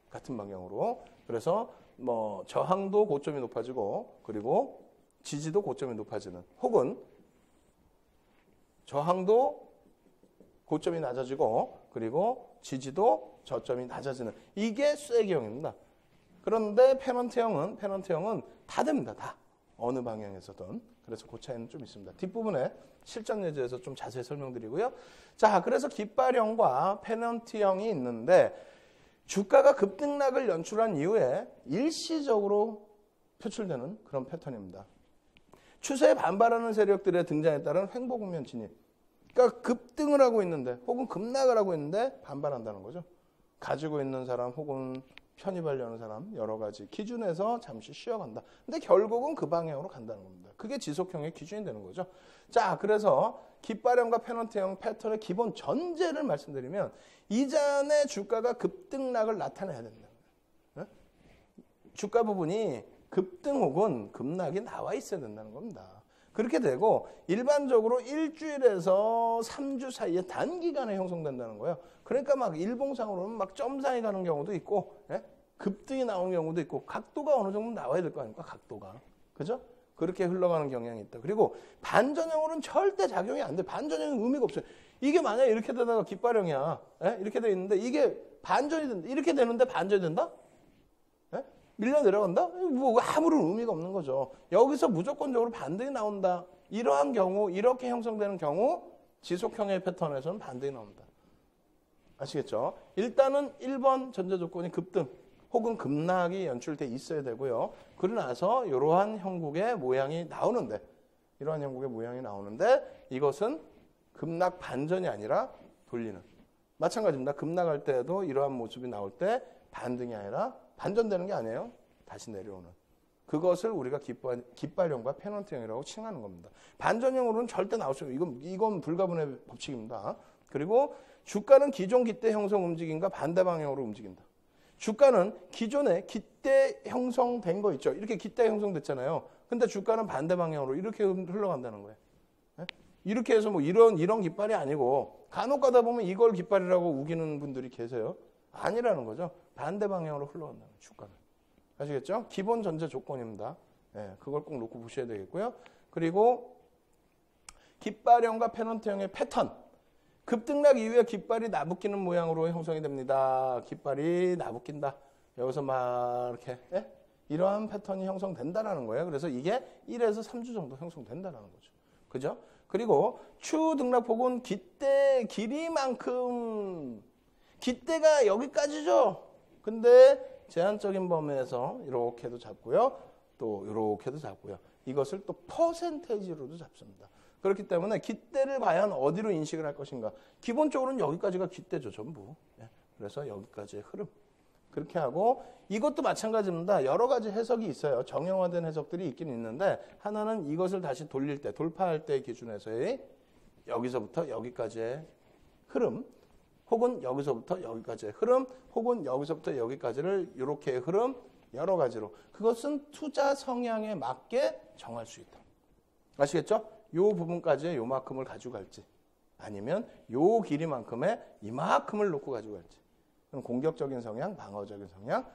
같은 방향으로. 그래서 뭐 저항도 고점이 높아지고, 그리고 지지도 고점이 높아지는, 혹은 저항도 고점이 낮아지고, 그리고 지지도 저점이 낮아지는, 이게 쐐기형입니다. 그런데 페넌트형은 다 됩니다. 다. 어느 방향에서든. 그래서 그 차이는 좀 있습니다. 뒷부분에 실전 예제에서 좀 자세히 설명드리고요. 자, 그래서 깃발형과 페넌트형이 있는데, 주가가 급등락을 연출한 이후에 일시적으로 표출되는 그런 패턴입니다. 추세에 반발하는 세력들의 등장에 따른 횡보 국면 진입. 그러니까 급등을 하고 있는데, 혹은 급락을 하고 있는데 반발한다는 거죠. 가지고 있는 사람, 혹은 편입하려는 사람, 여러 가지 기준에서 잠시 쉬어간다. 근데 결국은 그 방향으로 간다는 겁니다. 그게 지속형의 기준이 되는 거죠. 자, 그래서 깃발형과 페넌트형 패턴의 기본 전제를 말씀드리면, 이전에 주가가 급등락을 나타내야 된다. 주가 부분이 급등 혹은 급락이 나와 있어야 된다는 겁니다. 그렇게 되고, 일반적으로 일주일에서 3주 사이에 단기간에 형성된다는 거예요. 그러니까 막 일봉상으로는 막 점상이 가는 경우도 있고, 급등이 나오는 경우도 있고, 각도가 어느 정도 나와야 될 거 아닙니까? 각도가. 그죠? 그렇게 흘러가는 경향이 있다. 그리고 반전형으로는 절대 작용이 안 돼. 반전형은 의미가 없어요. 이게 만약에 이렇게 되다가 깃발형이야. 이렇게 돼 있는데, 이게 반전이 된다. 이렇게 되는데 반전이 된다? 밀려 내려간다? 뭐 아무런 의미가 없는 거죠. 여기서 무조건적으로 반등이 나온다. 이러한 경우, 이렇게 형성되는 경우, 지속형의 패턴에서는 반등이 나온다. 아시겠죠? 일단은 1번 전제 조건이 급등 혹은 급락이 연출돼 있어야 되고요. 그러고 나서 이러한 형국의 모양이 나오는데, 이것은 급락 반전이 아니라 돌리는. 마찬가지입니다. 급락할 때도 이러한 모습이 나올 때 반등이 아니라 반전되는 게 아니에요. 다시 내려오는. 그것을 우리가 깃발형과 페넌트형이라고 칭하는 겁니다. 반전형으로는 절대 나올 수 없어요. 이건 불가분의 법칙입니다. 그리고 주가는 기존 깃대 형성 움직임과 반대 방향으로 움직인다. 주가는 기존에 깃대 형성된 거 있죠. 이렇게 깃대 형성됐잖아요. 근데 주가는 반대 방향으로 이렇게 흘러간다는 거예요. 이렇게 해서 뭐 이런 깃발이 아니고, 간혹 가다 보면 이걸 깃발이라고 우기는 분들이 계세요. 아니라는 거죠. 반대 방향으로 흘러간다는 거예요, 주가는. 아시겠죠? 기본 전제 조건입니다. 그걸 꼭 놓고 보셔야 되겠고요. 그리고 깃발형과 페넌트형의 패턴. 급등락 이후에 깃발이 나부끼는 모양으로 형성이 됩니다. 깃발이 나부낀다. 여기서 막 이렇게 이러한 패턴이 형성된다는 거예요. 그래서 이게 1에서 3주 정도 형성된다는 거죠. 그죠? 그리고 추 등락폭은 깃대 길이만큼, 깃대가 여기까지죠. 근데 제한적인 범위에서 이렇게도 잡고요. 또 이렇게도 잡고요. 이것을 또 퍼센테이지로도 잡습니다. 그렇기 때문에 깃대를 과연 어디로 인식을 할 것인가. 기본적으로는 여기까지가 깃대죠, 전부. 그래서 여기까지의 흐름. 그렇게 하고 이것도 마찬가지입니다. 여러 가지 해석이 있어요. 정형화된 해석들이 있긴 있는데 하나는 이것을 다시 돌릴 때, 돌파할 때 기준에서의 여기서부터 여기까지의 흐름, 혹은 여기서부터 여기까지의 흐름, 혹은 여기서부터 여기까지를 이렇게의 흐름, 여러 가지로. 그것은 투자 성향에 맞게 정할 수 있다. 아시겠죠? 요 부분까지의 요만큼을 가지고 갈지 아니면 요 길이만큼의 이만큼을 놓고 가지고 갈지. 그럼 공격적인 성향, 방어적인 성향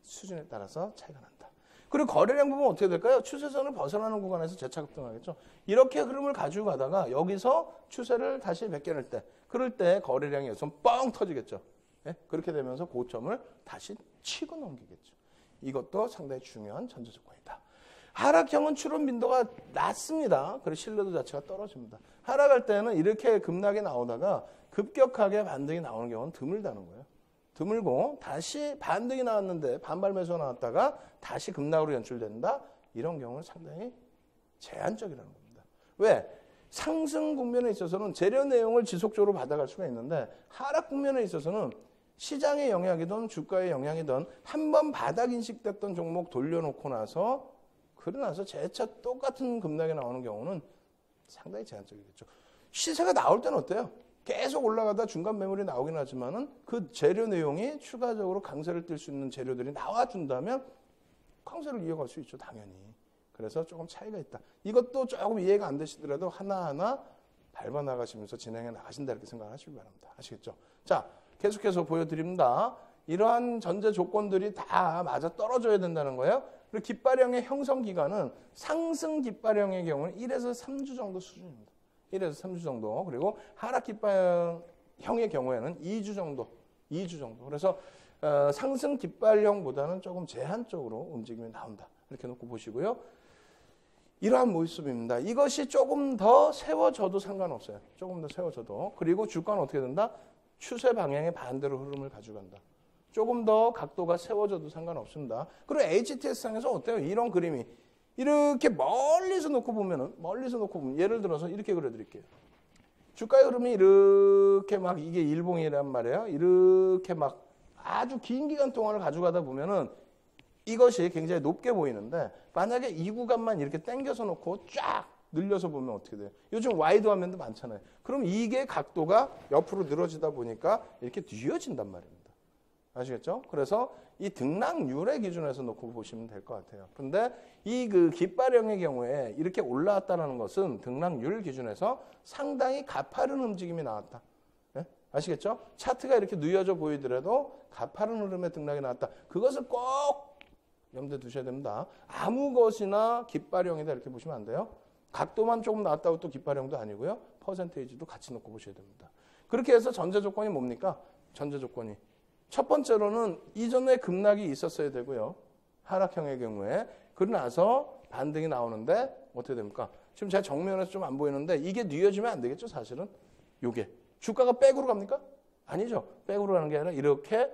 수준에 따라서 차이가 난다. 그리고 거래량 부분 어떻게 될까요? 추세선을 벗어나는 구간에서 재차급등하겠죠. 이렇게 흐름을 가지고 가다가 여기서 추세를 다시 벗겨낼 때 그럴 때 거래량이 여기서 뻥 터지겠죠. 예? 그렇게 되면서 고점을 다시 치고 넘기겠죠. 이것도 상당히 중요한 전제 조건이다. 하락형은 추론 빈도가 낮습니다. 그리고 신뢰도 자체가 떨어집니다. 하락할 때는 이렇게 급락이 나오다가 급격하게 반등이 나오는 경우는 드물다는 거예요. 드물고 다시 반등이 나왔는데 반발 매수가 나왔다가 다시 급락으로 연출된다. 이런 경우는 상당히 제한적이라는 겁니다. 왜? 상승 국면에 있어서는 재료 내용을 지속적으로 받아갈 수가 있는데 하락 국면에 있어서는 시장의 영향이든 주가의 영향이든 한번 바닥 인식됐던 종목 돌려놓고 나서 그러고 나서 재차 똑같은 급락이 나오는 경우는 상당히 제한적이겠죠. 시세가 나올 때는 어때요? 계속 올라가다 중간 매물이 나오긴 하지만은 그 재료 내용이 추가적으로 강세를 띨 수 있는 재료들이 나와준다면 강세를 이어갈 수 있죠, 당연히. 그래서 조금 차이가 있다. 이것도 조금 이해가 안 되시더라도 하나하나 밟아 나가시면서 진행해 나가신다 이렇게 생각하시기 바랍니다. 아시겠죠? 자, 계속해서 보여드립니다. 이러한 전제 조건들이 다 맞아 떨어져야 된다는 거예요. 그리고 깃발형의 형성 기간은 상승 깃발형의 경우는 1에서 3주 정도 수준입니다. 1에서 3주 정도. 그리고 하락 깃발형의 경우에는 2주 정도. 그래서 상승 깃발형보다는 조금 제한적으로 움직임이 나온다. 이렇게 놓고 보시고요. 이러한 모습입니다. 이것이 조금 더 세워져도 상관없어요. 조금 더 세워져도. 그리고 주가는 어떻게 된다? 추세 방향의 반대로 흐름을 가져간다. 조금 더 각도가 세워져도 상관없습니다. 그리고 HTS상에서 어때요? 이런 그림이. 이렇게 멀리서 놓고 보면 예를 들어서 이렇게 그려드릴게요. 주가의 흐름이 이렇게 막 이게 일봉이란 말이에요. 이렇게 막 아주 긴 기간 동안을 가져가다 보면은 이것이 굉장히 높게 보이는데 만약에 이 구간만 이렇게 당겨서 놓고 쫙 늘려서 보면 어떻게 돼요? 요즘 와이드 화면도 많잖아요. 그럼 이게 각도가 옆으로 늘어지다 보니까 이렇게 뉘어진단 말입니다. 아시겠죠? 그래서 이 등락률의 기준에서 놓고 보시면 될 것 같아요. 그런데 이 그 깃발형의 경우에 이렇게 올라왔다는 것은 등락률 기준에서 상당히 가파른 움직임이 나왔다. 네? 아시겠죠? 차트가 이렇게 뉘어져 보이더라도 가파른 흐름의 등락이 나왔다. 그것을 꼭 염두에 두셔야 됩니다. 아무 것이나 깃발형이다 이렇게 보시면 안 돼요. 각도만 조금 나왔다고 또 깃발형도 아니고요. 퍼센테이지도 같이 놓고 보셔야 됩니다. 그렇게 해서 전제 조건이 뭡니까? 전제 조건이. 첫 번째로는 이전에 급락이 있었어야 되고요. 하락형의 경우에. 그러고 나서 반등이 나오는데 어떻게 됩니까? 지금 제가 정면에서 좀 안 보이는데 이게 뉘어지면 안 되겠죠, 사실은? 요게. 주가가 백으로 갑니까? 아니죠. 백으로 가는 게 아니라 이렇게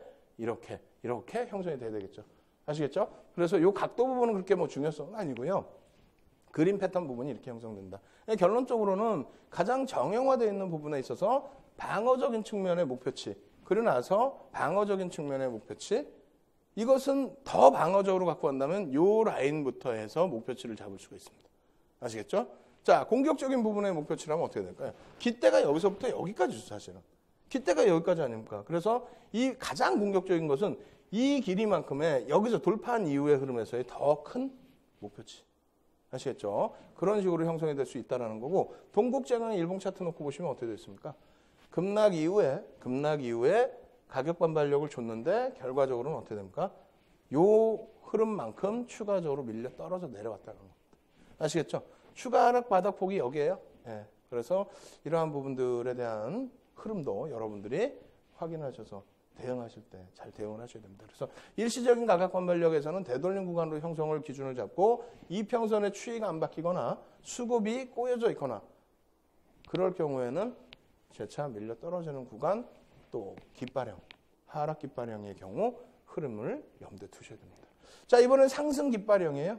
형성이 돼야 되겠죠. 아시겠죠? 그래서 요 각도 부분은 그렇게 뭐 중요성은 아니고요. 그림 패턴 부분이 이렇게 형성된다. 결론적으로는 가장 정형화되어 있는 부분에 있어서 방어적인 측면의 목표치, 그러고 나서 방어적인 측면의 목표치, 이것은 더 방어적으로 갖고 간다면 요 라인부터 해서 목표치를 잡을 수가 있습니다. 아시겠죠? 자, 공격적인 부분의 목표치라면 어떻게 될까요? 깃대가 여기서부터 여기까지죠, 사실은. 깃대가 여기까지 아닙니까? 그래서 이 가장 공격적인 것은 이 길이만큼의 여기서 돌파한 이후의 흐름에서의 더 큰 목표치. 아시겠죠? 그런 식으로 형성이 될 수 있다는 거고, 동국제강의 일봉 차트 놓고 보시면 어떻게 됐습니까? 급락 이후에 가격 반발력을 줬는데 결과적으로는 어떻게 됩니까? 요 흐름만큼 추가적으로 밀려 떨어져 내려왔다는 겁니다. 아시겠죠? 추가 하락 바닥폭이 여기에요. 네. 그래서 이러한 부분들에 대한 흐름도 여러분들이 확인하셔서 대응하실 때 잘 대응을 하셔야 됩니다. 그래서 일시적인 가격 반발력에서는 되돌림 구간으로 형성을 기준을 잡고 이평선의 추이가 안 바뀌거나 수급이 꼬여져 있거나 그럴 경우에는 재차 밀려 떨어지는 구간 또 깃발형, 하락 깃발형의 경우 흐름을 염두에 두셔야 됩니다. 자, 이번엔 상승 깃발형이에요.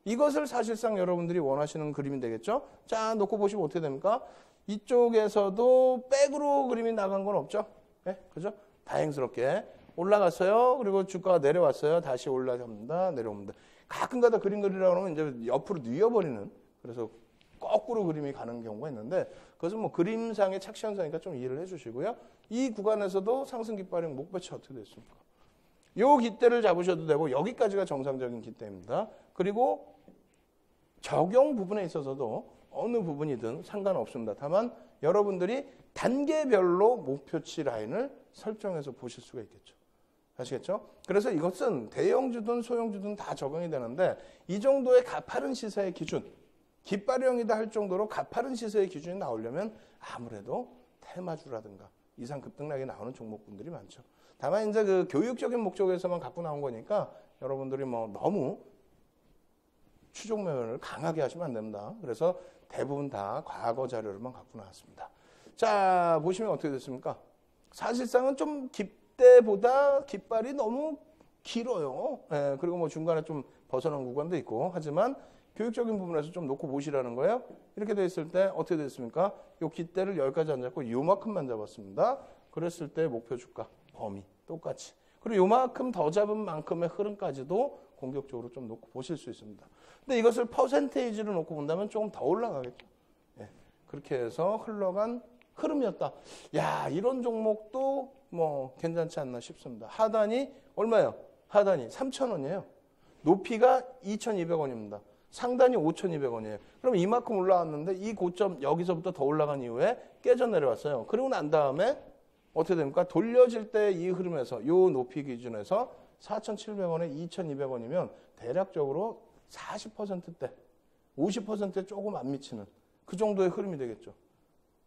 이것을 사실상 여러분들이 원하시는 그림이 되겠죠? 자, 놓고 보시면 어떻게 됩니까? 이쪽에서도 백으로 그림이 나간 건 없죠? 네, 그죠? 다행스럽게 올라갔어요. 그리고 주가가 내려왔어요. 다시 올라갑니다. 내려옵니다. 가끔가다 그림 그리라고 하면 이제 옆으로 뉘어버리는, 그래서 거꾸로 그림이 가는 경우가 있는데, 그것은 뭐 그림상의 착시 현상이니까 좀 이해를 해주시고요. 이 구간에서도 상승 깃발형 목표치 어떻게 됐습니까? 요 깃대를 잡으셔도 되고, 여기까지가 정상적인 깃대입니다. 그리고 적용 부분에 있어서도 어느 부분이든 상관없습니다. 다만 여러분들이 단계별로 목표치 라인을 설정해서 보실 수가 있겠죠. 아시겠죠? 그래서 이것은 대형주든 소형주든 다 적용이 되는데, 이 정도의 가파른 시세의 기준, 깃발형이다 할 정도로 가파른 시세의 기준이 나오려면 아무래도 테마주라든가 이상 급등락이 나오는 종목군들이 많죠. 다만 이제 그 교육적인 목적에서만 갖고 나온 거니까 여러분들이 뭐 너무 추종 면을 강하게 하시면 안 됩니다. 그래서 대부분 다 과거 자료를만 갖고 나왔습니다. 자, 보시면 어떻게 됐습니까? 사실상은 좀 깃대보다 깃발이 너무 길어요. 예, 그리고 뭐 중간에 좀 벗어난 구간도 있고, 하지만 교육적인 부분에서 좀 놓고 보시라는 거예요. 이렇게 돼 있을 때 어떻게 됐습니까? 요 깃대를 여기까지 안 잡고 요만큼만 잡았습니다. 그랬을 때 목표 주가 범위 똑같이. 그리고 요만큼 더 잡은 만큼의 흐름까지도 공격적으로 좀 놓고 보실 수 있습니다. 근데 이것을 퍼센테이지로 놓고 본다면 조금 더 올라가겠죠. 예, 그렇게 해서 흘러간 흐름이었다. 야, 이런 종목도 뭐 괜찮지 않나 싶습니다. 하단이 얼마예요? 하단이 3,000원이에요. 높이가 2,200원입니다. 상단이 5,200원이에요. 그럼 이만큼 올라왔는데 이 고점 여기서부터 더 올라간 이후에 깨져 내려왔어요. 그리고 난 다음에 어떻게 됩니까? 돌려질 때 이 흐름에서 이 높이 기준에서 4,700원에 2,200원이면 대략적으로 40%대, 50%대 조금 안 미치는 그 정도의 흐름이 되겠죠.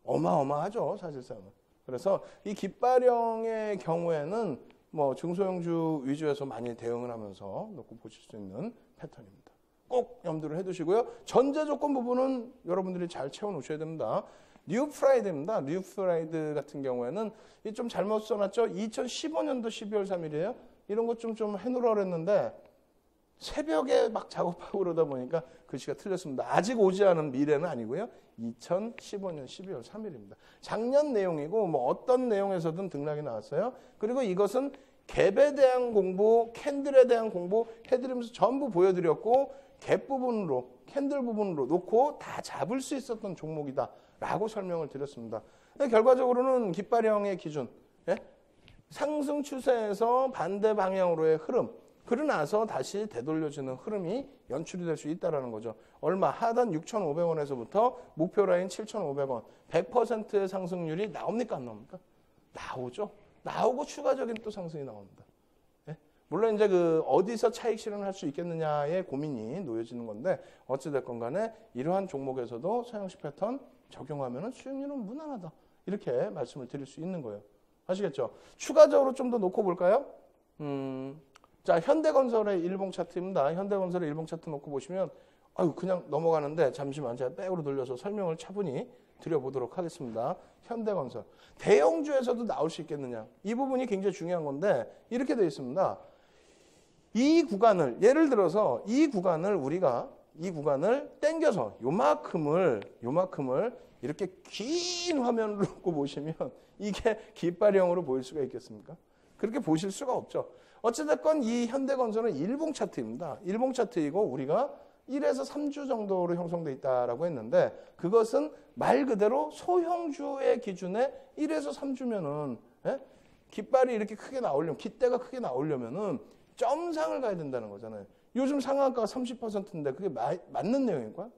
어마어마하죠, 사실상은. 그래서 이 깃발형의 경우에는 뭐 중소형주 위주에서 많이 대응을 하면서 놓고 보실 수 있는 패턴입니다. 꼭 염두를 해두시고요. 전제 조건 부분은 여러분들이 잘 채워놓으셔야 됩니다. 뉴프라이드입니다. 뉴프라이드 같은 경우에는 좀 잘못 써놨죠. 2015년도 12월 3일이에요. 이런 것 좀 해놓으라 그랬는데 새벽에 막 작업하고 그러다 보니까 글씨가 틀렸습니다. 아직 오지 않은 미래는 아니고요. 2015년 12월 3일입니다. 작년 내용이고 뭐 어떤 내용에서든 등락이 나왔어요. 그리고 이것은 갭에 대한 공부, 캔들에 대한 공부 해드리면서 전부 보여드렸고, 갭 부분으로, 캔들 부분으로 놓고 다 잡을 수 있었던 종목이다 라고 설명을 드렸습니다. 결과적으로는 깃발형의 기준, 예? 상승 추세에서 반대 방향으로의 흐름, 그러고 나서 다시 되돌려지는 흐름이 연출이 될 수 있다는 거죠. 얼마? 하단 6,500원에서부터 목표 라인 7,500원, 100%의 상승률이 나옵니까? 안 나옵니까? 나오죠. 나오고 추가적인 또 상승이 나옵니다. 예? 물론 이제 그 어디서 차익 실현할 수 있겠느냐의 고민이 놓여지는 건데, 어찌됐건 간에 이러한 종목에서도 서양식 패턴 적용하면 수익률은 무난하다. 이렇게 말씀을 드릴 수 있는 거예요. 아시겠죠? 추가적으로 좀 더 놓고 볼까요? 자, 현대건설의 일봉 차트입니다. 현대건설의 일봉 차트 놓고 보시면, 아유, 그냥 넘어가는데 잠시만 제가 백으로 돌려서 설명을 차분히 드려보도록 하겠습니다. 현대건설. 대형주에서도 나올 수 있겠느냐. 이 부분이 굉장히 중요한 건데, 이렇게 되어 있습니다. 이 구간을, 예를 들어서 이 구간을 우리가, 이 구간을 땡겨서 요만큼을 이렇게 긴 화면으로 놓고 보시면 이게 깃발형으로 보일 수가 있겠습니까? 그렇게 보실 수가 없죠. 어찌됐건 이 현대건설은 일봉 차트입니다. 일봉 차트이고 우리가 1에서 3주 정도로 형성되어 있다라고 했는데, 그것은 말 그대로 소형주의 기준에 1에서 3주면은, 예? 깃발이 이렇게 크게 나오려면, 깃대가 크게 나오려면은 점상을 가야 된다는 거잖아요. 요즘 상한가가 30%인데 그게 맞는 내용일까요?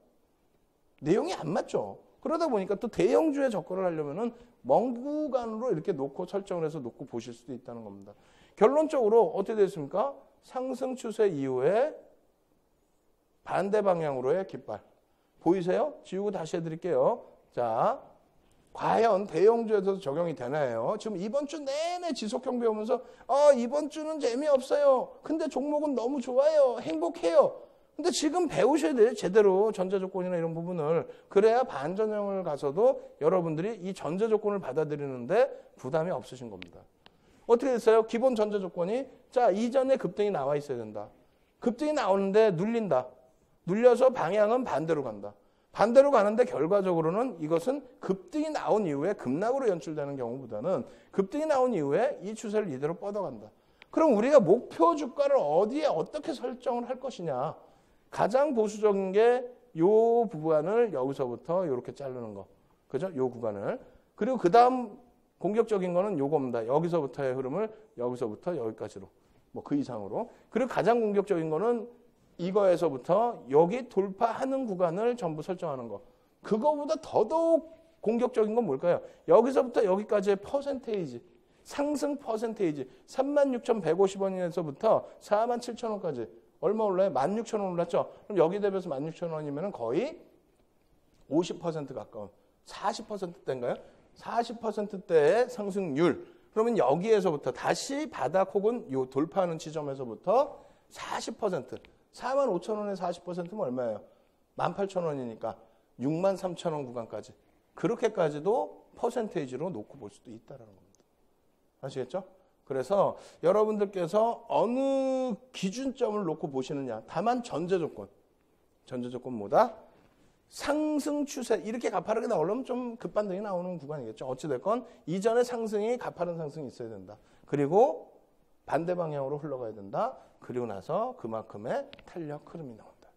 내용이 안 맞죠. 그러다 보니까 또 대형주에 접근을 하려면은 먼 구간으로 이렇게 놓고 설정을 해서 놓고 보실 수도 있다는 겁니다. 결론적으로 어떻게 됐습니까? 상승 추세 이후에 반대 방향으로의 깃발. 보이세요? 지우고 다시 해드릴게요. 자, 과연 대형주에서도 적용이 되나요? 지금 이번 주 내내 지속형 배우면서 이번 주는 재미없어요. 근데 종목은 너무 좋아요. 행복해요. 근데 지금 배우셔야 돼요. 제대로 전제조건이나 이런 부분을. 그래야 반전형을 가서도 여러분들이 이 전제조건을 받아들이는데 부담이 없으신 겁니다. 어떻게 됐어요? 기본 전제조건이, 자, 이전에 급등이 나와 있어야 된다. 급등이 나오는데 눌린다. 눌려서 방향은 반대로 간다. 반대로 가는데 결과적으로는 이것은 급등이 나온 이후에 급락으로 연출되는 경우보다는 급등이 나온 이후에 이 추세를 이대로 뻗어간다. 그럼 우리가 목표 주가를 어디에 어떻게 설정을 할 것이냐. 가장 보수적인 게 요 구간을 여기서부터 이렇게 자르는 거. 그죠? 요 구간을. 그리고 그 다음 공격적인 거는 요겁니다. 여기서부터의 흐름을 여기서부터 여기까지로. 뭐 그 이상으로. 그리고 가장 공격적인 거는 이거에서부터 여기 돌파하는 구간을 전부 설정하는 거. 그거보다 더더욱 공격적인 건 뭘까요? 여기서부터 여기까지의 퍼센테이지. 상승 퍼센테이지. 36,150원에서부터 47,000원까지. 얼마 올라요? 16,000원 올랐죠? 그럼 여기 대비해서 16,000원이면 거의 50% 가까운 40%대인가요? 40%대의 상승률. 그러면 여기에서부터 다시 바닥 혹은 요 돌파하는 지점에서부터 40%. 45,000원에 40%면 얼마예요? 18,000원이니까 63,000원 구간까지. 그렇게까지도 퍼센테이지로 놓고 볼 수도 있다는 겁니다. 아시겠죠? 그래서 여러분들께서 어느 기준점을 놓고 보시느냐. 다만 전제 조건 뭐다? 상승 추세. 이렇게 가파르게 나오려면 좀 급반등이 나오는 구간이겠죠. 어찌됐건 이전의 상승이 가파른 상승이 있어야 된다. 그리고 반대 방향으로 흘러가야 된다. 그리고 나서 그만큼의 탄력 흐름이 나온다.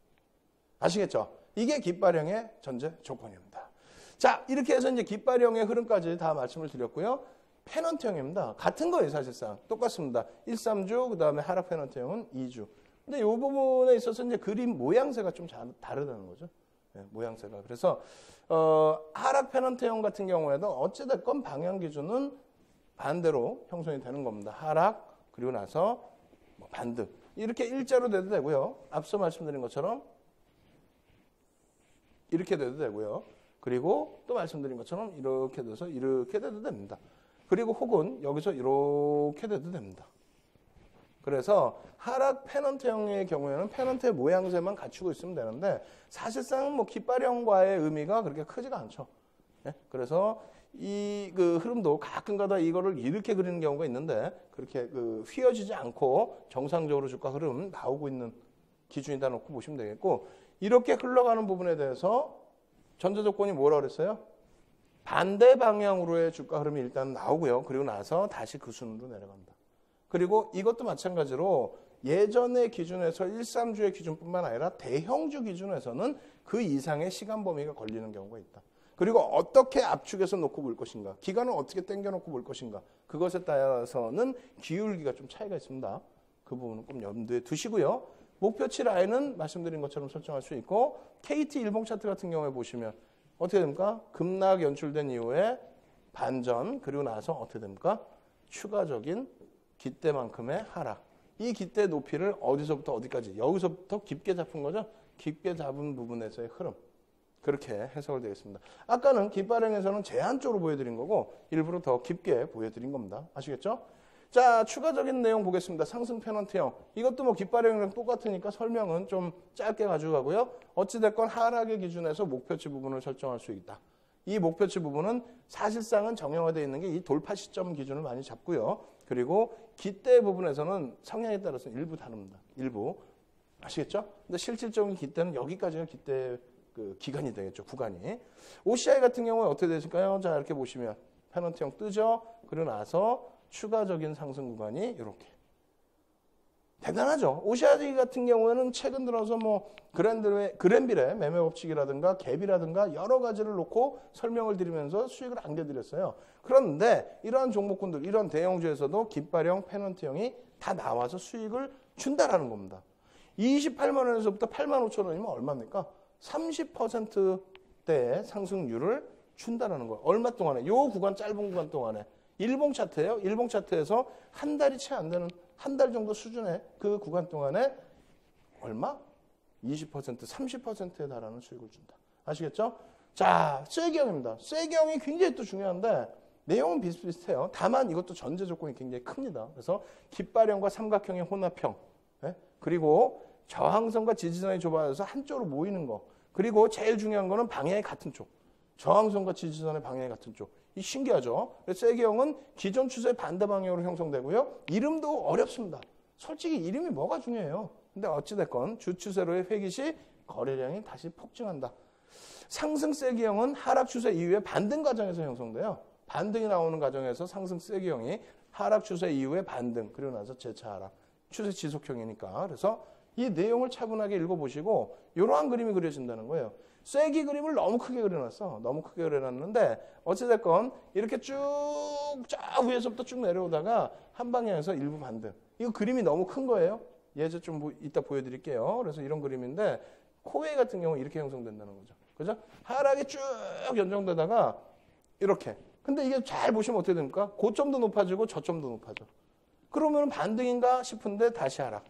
아시겠죠? 이게 깃발형의 전제 조건입니다. 자, 이렇게 해서 이제 깃발형의 흐름까지 다 말씀을 드렸고요. 페넌트형입니다. 같은 거예요, 사실상. 똑같습니다. 1, 3주, 그 다음에 하락 페넌트형은 2주. 근데 이 부분에 있어서 이제 그림 모양새가 좀 다르다는 거죠. 네, 모양새가. 그래서, 하락 페넌트형 같은 경우에도 어찌됐건 방향 기준은 반대로 형성이 되는 겁니다. 하락, 그리고 나서 뭐 반등. 이렇게 일자로 돼도 되고요. 앞서 말씀드린 것처럼 이렇게 돼도 되고요. 그리고 또 말씀드린 것처럼 이렇게 돼서 이렇게 돼도 됩니다. 그리고 혹은 여기서 이렇게 돼도 됩니다. 그래서 하락 페넌트형의 경우에는 페넌트의 모양새만 갖추고 있으면 되는데 사실상 뭐 깃발형과의 의미가 그렇게 크지가 않죠. 네? 그래서 이 그 흐름도 가끔가다 이거를 이렇게 그리는 경우가 있는데 그렇게 그 휘어지지 않고 정상적으로 주가 흐름 나오고 있는 기준이다 놓고 보시면 되겠고 이렇게 흘러가는 부분에 대해서 전제 조건이 뭐라 그랬어요? 반대 방향으로의 주가 흐름이 일단 나오고요. 그리고 나서 다시 그 순으로 내려간다. 그리고 이것도 마찬가지로 예전의 기준에서 1, 3주의 기준뿐만 아니라 대형주 기준에서는 그 이상의 시간 범위가 걸리는 경우가 있다. 그리고 어떻게 압축해서 놓고 볼 것인가, 기간을 어떻게 당겨놓고 볼 것인가, 그것에 따라서는 기울기가 좀 차이가 있습니다. 그 부분은 꼭 염두에 두시고요. 목표치 라인은 말씀드린 것처럼 설정할 수 있고 KT 일봉 차트 같은 경우에 보시면 어떻게 됩니까? 급락 연출된 이후에 반전, 그리고 나서 어떻게 됩니까? 추가적인 깃대만큼의 하락. 이 깃대 높이를 어디서부터 어디까지? 여기서부터 깊게 잡은 거죠? 깊게 잡은 부분에서의 흐름. 그렇게 해석을 되겠습니다. 아까는 깃발형에서는 제한적으로 보여드린 거고 일부러 더 깊게 보여드린 겁니다. 아시겠죠? 자, 추가적인 내용 보겠습니다. 상승 페넌트형. 이것도 뭐 깃발형이랑 똑같으니까 설명은 좀 짧게 가져가고요. 어찌됐건 하락의 기준에서 목표치 부분을 설정할 수 있다. 이 목표치 부분은 사실상은 정형화되어 있는 게 이 돌파 시점 기준을 많이 잡고요. 그리고 깃대 부분에서는 성향에 따라서 일부 다릅니다. 일부. 아시겠죠? 근데 실질적인 깃대는 여기까지가 깃대 그 기간이 되겠죠. 구간이. OCI 같은 경우는 어떻게 되실까요? 자, 이렇게 보시면 페넌트형 뜨죠? 그러고 나서 추가적인 상승 구간이 이렇게. 대단하죠. OCI 같은 경우에는 최근 들어서 뭐 그랜빌의 매매 법칙이라든가 갭이라든가 여러 가지를 놓고 설명을 드리면서 수익을 안겨드렸어요. 그런데 이러한 종목군들, 이런 대형주에서도 깃발형, 페넌트형이 다 나와서 수익을 준다라는 겁니다. 28만 원에서부터 8만 5천 원이면 얼마입니까? 30%대의 상승률을 준다라는 거예요. 얼마 동안에? 요 구간, 짧은 구간 동안에. 일봉 차트예요. 일봉 차트에서 한 달이 채 안 되는 한 달 정도 수준의 그 구간 동안에 얼마? 20%, 30%에 달하는 수익을 준다. 아시겠죠? 자, 쇠경입니다. 쇠경이 굉장히 또 중요한데 내용은 비슷비슷해요. 다만 이것도 전제 조건이 굉장히 큽니다. 그래서 깃발형과 삼각형의 혼합형, 네? 그리고 저항선과 지지선이 좁아져서 한쪽으로 모이는 거, 그리고 제일 중요한 거는 방향이 같은 쪽, 저항선과 지지선의 방향이 같은 쪽. 이 신기하죠? 쇠경은 기존 추세 반대 방향으로 형성되고요. 이름도 어렵습니다. 솔직히 이름이 뭐가 중요해요. 근데 어찌됐건 주추세로의 회귀 시 거래량이 다시 폭증한다. 상승 쇠기형은 하락 추세 이후에 반등 과정에서 형성돼요. 반등이 나오는 과정에서 상승 쇠기형이 하락 추세 이후에 반등, 그리고 나서 재차 하락. 추세 지속형이니까. 그래서 이 내용을 차분하게 읽어보시고 이러한 그림이 그려진다는 거예요. 쐐기 그림을 너무 크게 그려놨어. 너무 크게 그려놨는데 어찌됐건 이렇게 쭉 저 위에서부터 쭉 내려오다가 한 방향에서 일부 반등. 이거 그림이 너무 큰 거예요. 예제 좀 이따 보여드릴게요. 그래서 이런 그림인데 코웨이 같은 경우는 이렇게 형성된다는 거죠. 그죠? 하락이 쭉 연정되다가 이렇게. 근데 이게 잘 보시면 어떻게 됩니까? 고점도 높아지고 저점도 높아져. 그러면 반등인가 싶은데 다시 하락.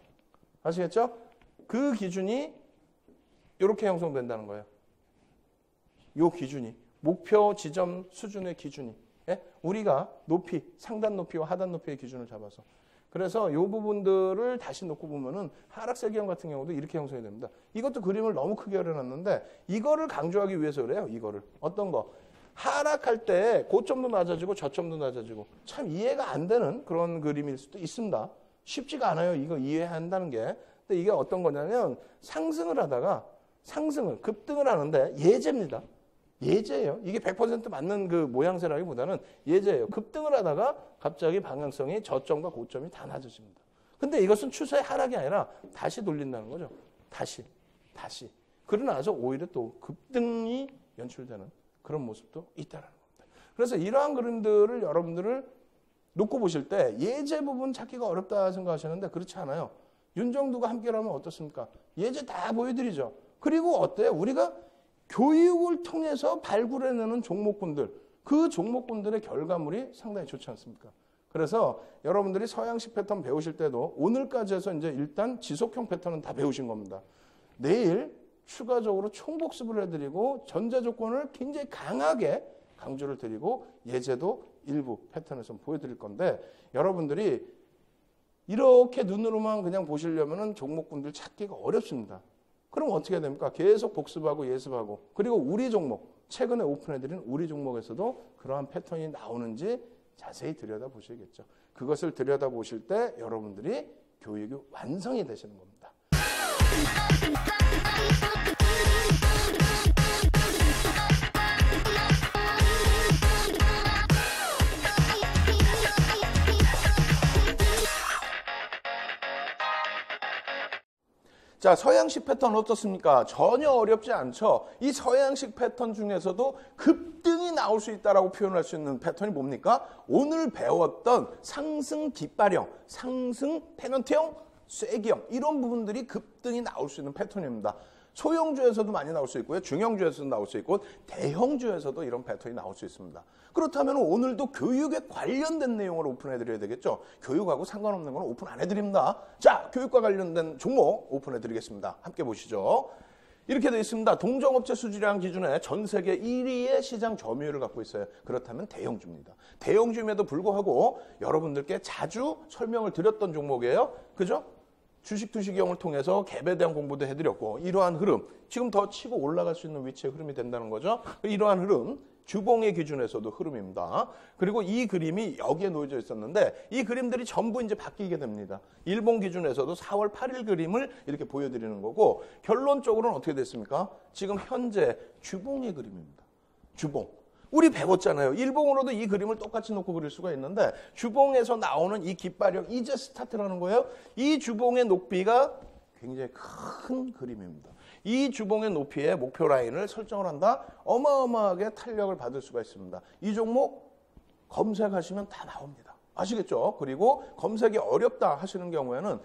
아시겠죠? 그 기준이 이렇게 형성된다는 거예요. 요 기준이. 목표 지점 수준의 기준이. 예? 우리가 높이, 상단 높이와 하단 높이의 기준을 잡아서. 그래서 이 부분들을 다시 놓고 보면은 하락세기형 같은 경우도 이렇게 형성이 됩니다. 이것도 그림을 너무 크게 그려놨는데 이거를 강조하기 위해서 그래요. 이거를. 어떤 거? 하락할 때 고점도 낮아지고 저점도 낮아지고 참 이해가 안 되는 그런 그림일 수도 있습니다. 쉽지가 않아요. 이거 이해한다는 게. 근데 이게 어떤 거냐면 상승을 하다가 급등을 하는데 예제입니다. 예제예요. 이게 100% 맞는 그 모양새라기보다는 예제예요. 급등을 하다가 갑자기 방향성이 저점과 고점이 다 낮아집니다. 근데 이것은 추세 하락이 아니라 다시 돌린다는 거죠. 다시. 그러고 나서 오히려 또 급등이 연출되는 그런 모습도 있다는 겁니다. 그래서 이러한 그림들을 여러분들을 놓고 보실 때 예제 부분 찾기가 어렵다 생각하시는데 그렇지 않아요. 윤정두가 함께라면 어떻습니까? 예제 다 보여드리죠. 그리고 어때요? 우리가 교육을 통해서 발굴해내는 종목군들, 그 종목군들의 결과물이 상당히 좋지 않습니까? 그래서 여러분들이 서양식 패턴 배우실 때도 오늘까지 해서 이제 일단 지속형 패턴은 다 배우신 겁니다. 내일 추가적으로 총복습을 해드리고 전제 조건을 굉장히 강하게 강조를 드리고 예제도 일부 패턴에서 보여드릴 건데 여러분들이 이렇게 눈으로만 그냥 보시려면 종목군들 찾기가 어렵습니다. 그럼 어떻게 됩니까? 계속 복습하고 예습하고 그리고 우리 종목, 최근에 오픈해드린 우리 종목에서도 그러한 패턴이 나오는지 자세히 들여다보시겠죠. 그것을 들여다보실 때 여러분들이 교육이 완성이 되시는 겁니다. 자, 서양식 패턴 어떻습니까? 전혀 어렵지 않죠. 이 서양식 패턴 중에서도 급등이 나올 수 있다라고 표현할 수 있는 패턴이 뭡니까? 오늘 배웠던 상승 깃발형, 상승 페넌트형, 쐐기형 이런 부분들이 급등이 나올 수 있는 패턴입니다. 소형주에서도 많이 나올 수 있고요. 중형주에서도 나올 수 있고 대형주에서도 이런 패턴이 나올 수 있습니다. 그렇다면 오늘도 교육에 관련된 내용을 오픈해드려야 되겠죠. 교육하고 상관없는 건 오픈 안 해드립니다. 자, 교육과 관련된 종목 오픈해드리겠습니다. 함께 보시죠. 이렇게 되어 있습니다. 동종업체 수주량 기준에 전 세계 1위의 시장 점유율을 갖고 있어요. 그렇다면 대형주입니다. 대형주임에도 불구하고 여러분들께 자주 설명을 드렸던 종목이에요. 그죠? 주식 투시경을 통해서 갭에 대한 공부도 해드렸고 이러한 흐름, 지금 더 치고 올라갈 수 있는 위치의 흐름이 된다는 거죠. 이러한 흐름, 주봉의 기준에서도 흐름입니다. 그리고 이 그림이 여기에 놓여져 있었는데 이 그림들이 전부 이제 바뀌게 됩니다. 일본 기준에서도 4월 8일 그림을 이렇게 보여드리는 거고 결론적으로는 어떻게 됐습니까? 지금 현재 주봉의 그림입니다. 주봉. 우리 배웠잖아요. 일봉으로도 이 그림을 똑같이 놓고 그릴 수가 있는데 주봉에서 나오는 이 깃발형 이제 스타트라는 거예요. 이 주봉의 높이가 굉장히 큰 그림입니다. 이 주봉의 높이의 목표 라인을 설정을 한다. 어마어마하게 탄력을 받을 수가 있습니다. 이 종목 검색하시면 다 나옵니다. 아시겠죠? 그리고 검색이 어렵다 하시는 경우에는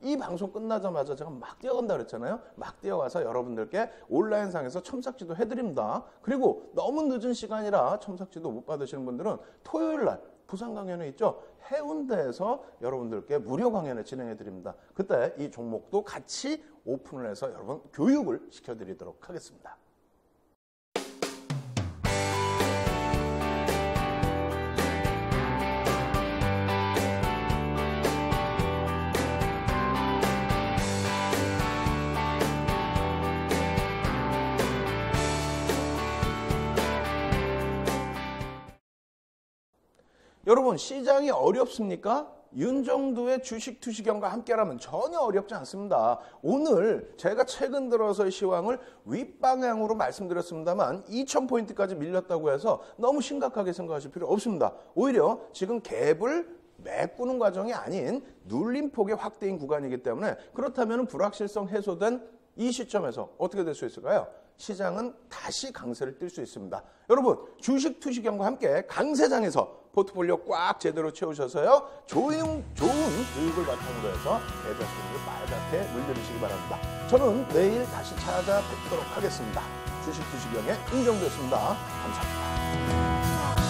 이 방송 끝나자마자 제가 막 뛰어간다 그랬잖아요. 막 뛰어가서 여러분들께 온라인상에서 첨삭지도 해드립니다. 그리고 너무 늦은 시간이라 첨삭지도 못 받으시는 분들은 토요일날 부산 강연회 있죠. 해운대에서 여러분들께 무료 강연을 진행해드립니다. 그때 이 종목도 같이 오픈을 해서 여러분 교육을 시켜드리도록 하겠습니다. 여러분 시장이 어렵습니까? 윤정두의 주식 투시경과 함께라면 전혀 어렵지 않습니다. 오늘 제가 최근 들어서의 시황을 윗방향으로 말씀드렸습니다만 2000포인트까지 밀렸다고 해서 너무 심각하게 생각하실 필요 없습니다. 오히려 지금 갭을 메꾸는 과정이 아닌 눌림폭의 확대인 구간이기 때문에 그렇다면 불확실성 해소된 이 시점에서 어떻게 될 수 있을까요? 시장은 다시 강세를 띨 수 있습니다. 여러분, 주식 투시경과 함께 강세장에서 포트폴리오 꽉 제대로 채우셔서요. 좋은 교육을 바탕으로 해서 계좌 수익을 빨갛게 물들이시기 바랍니다. 저는 내일 다시 찾아뵙도록 하겠습니다. 주식 투시경의 윤정주였습니다. 감사합니다.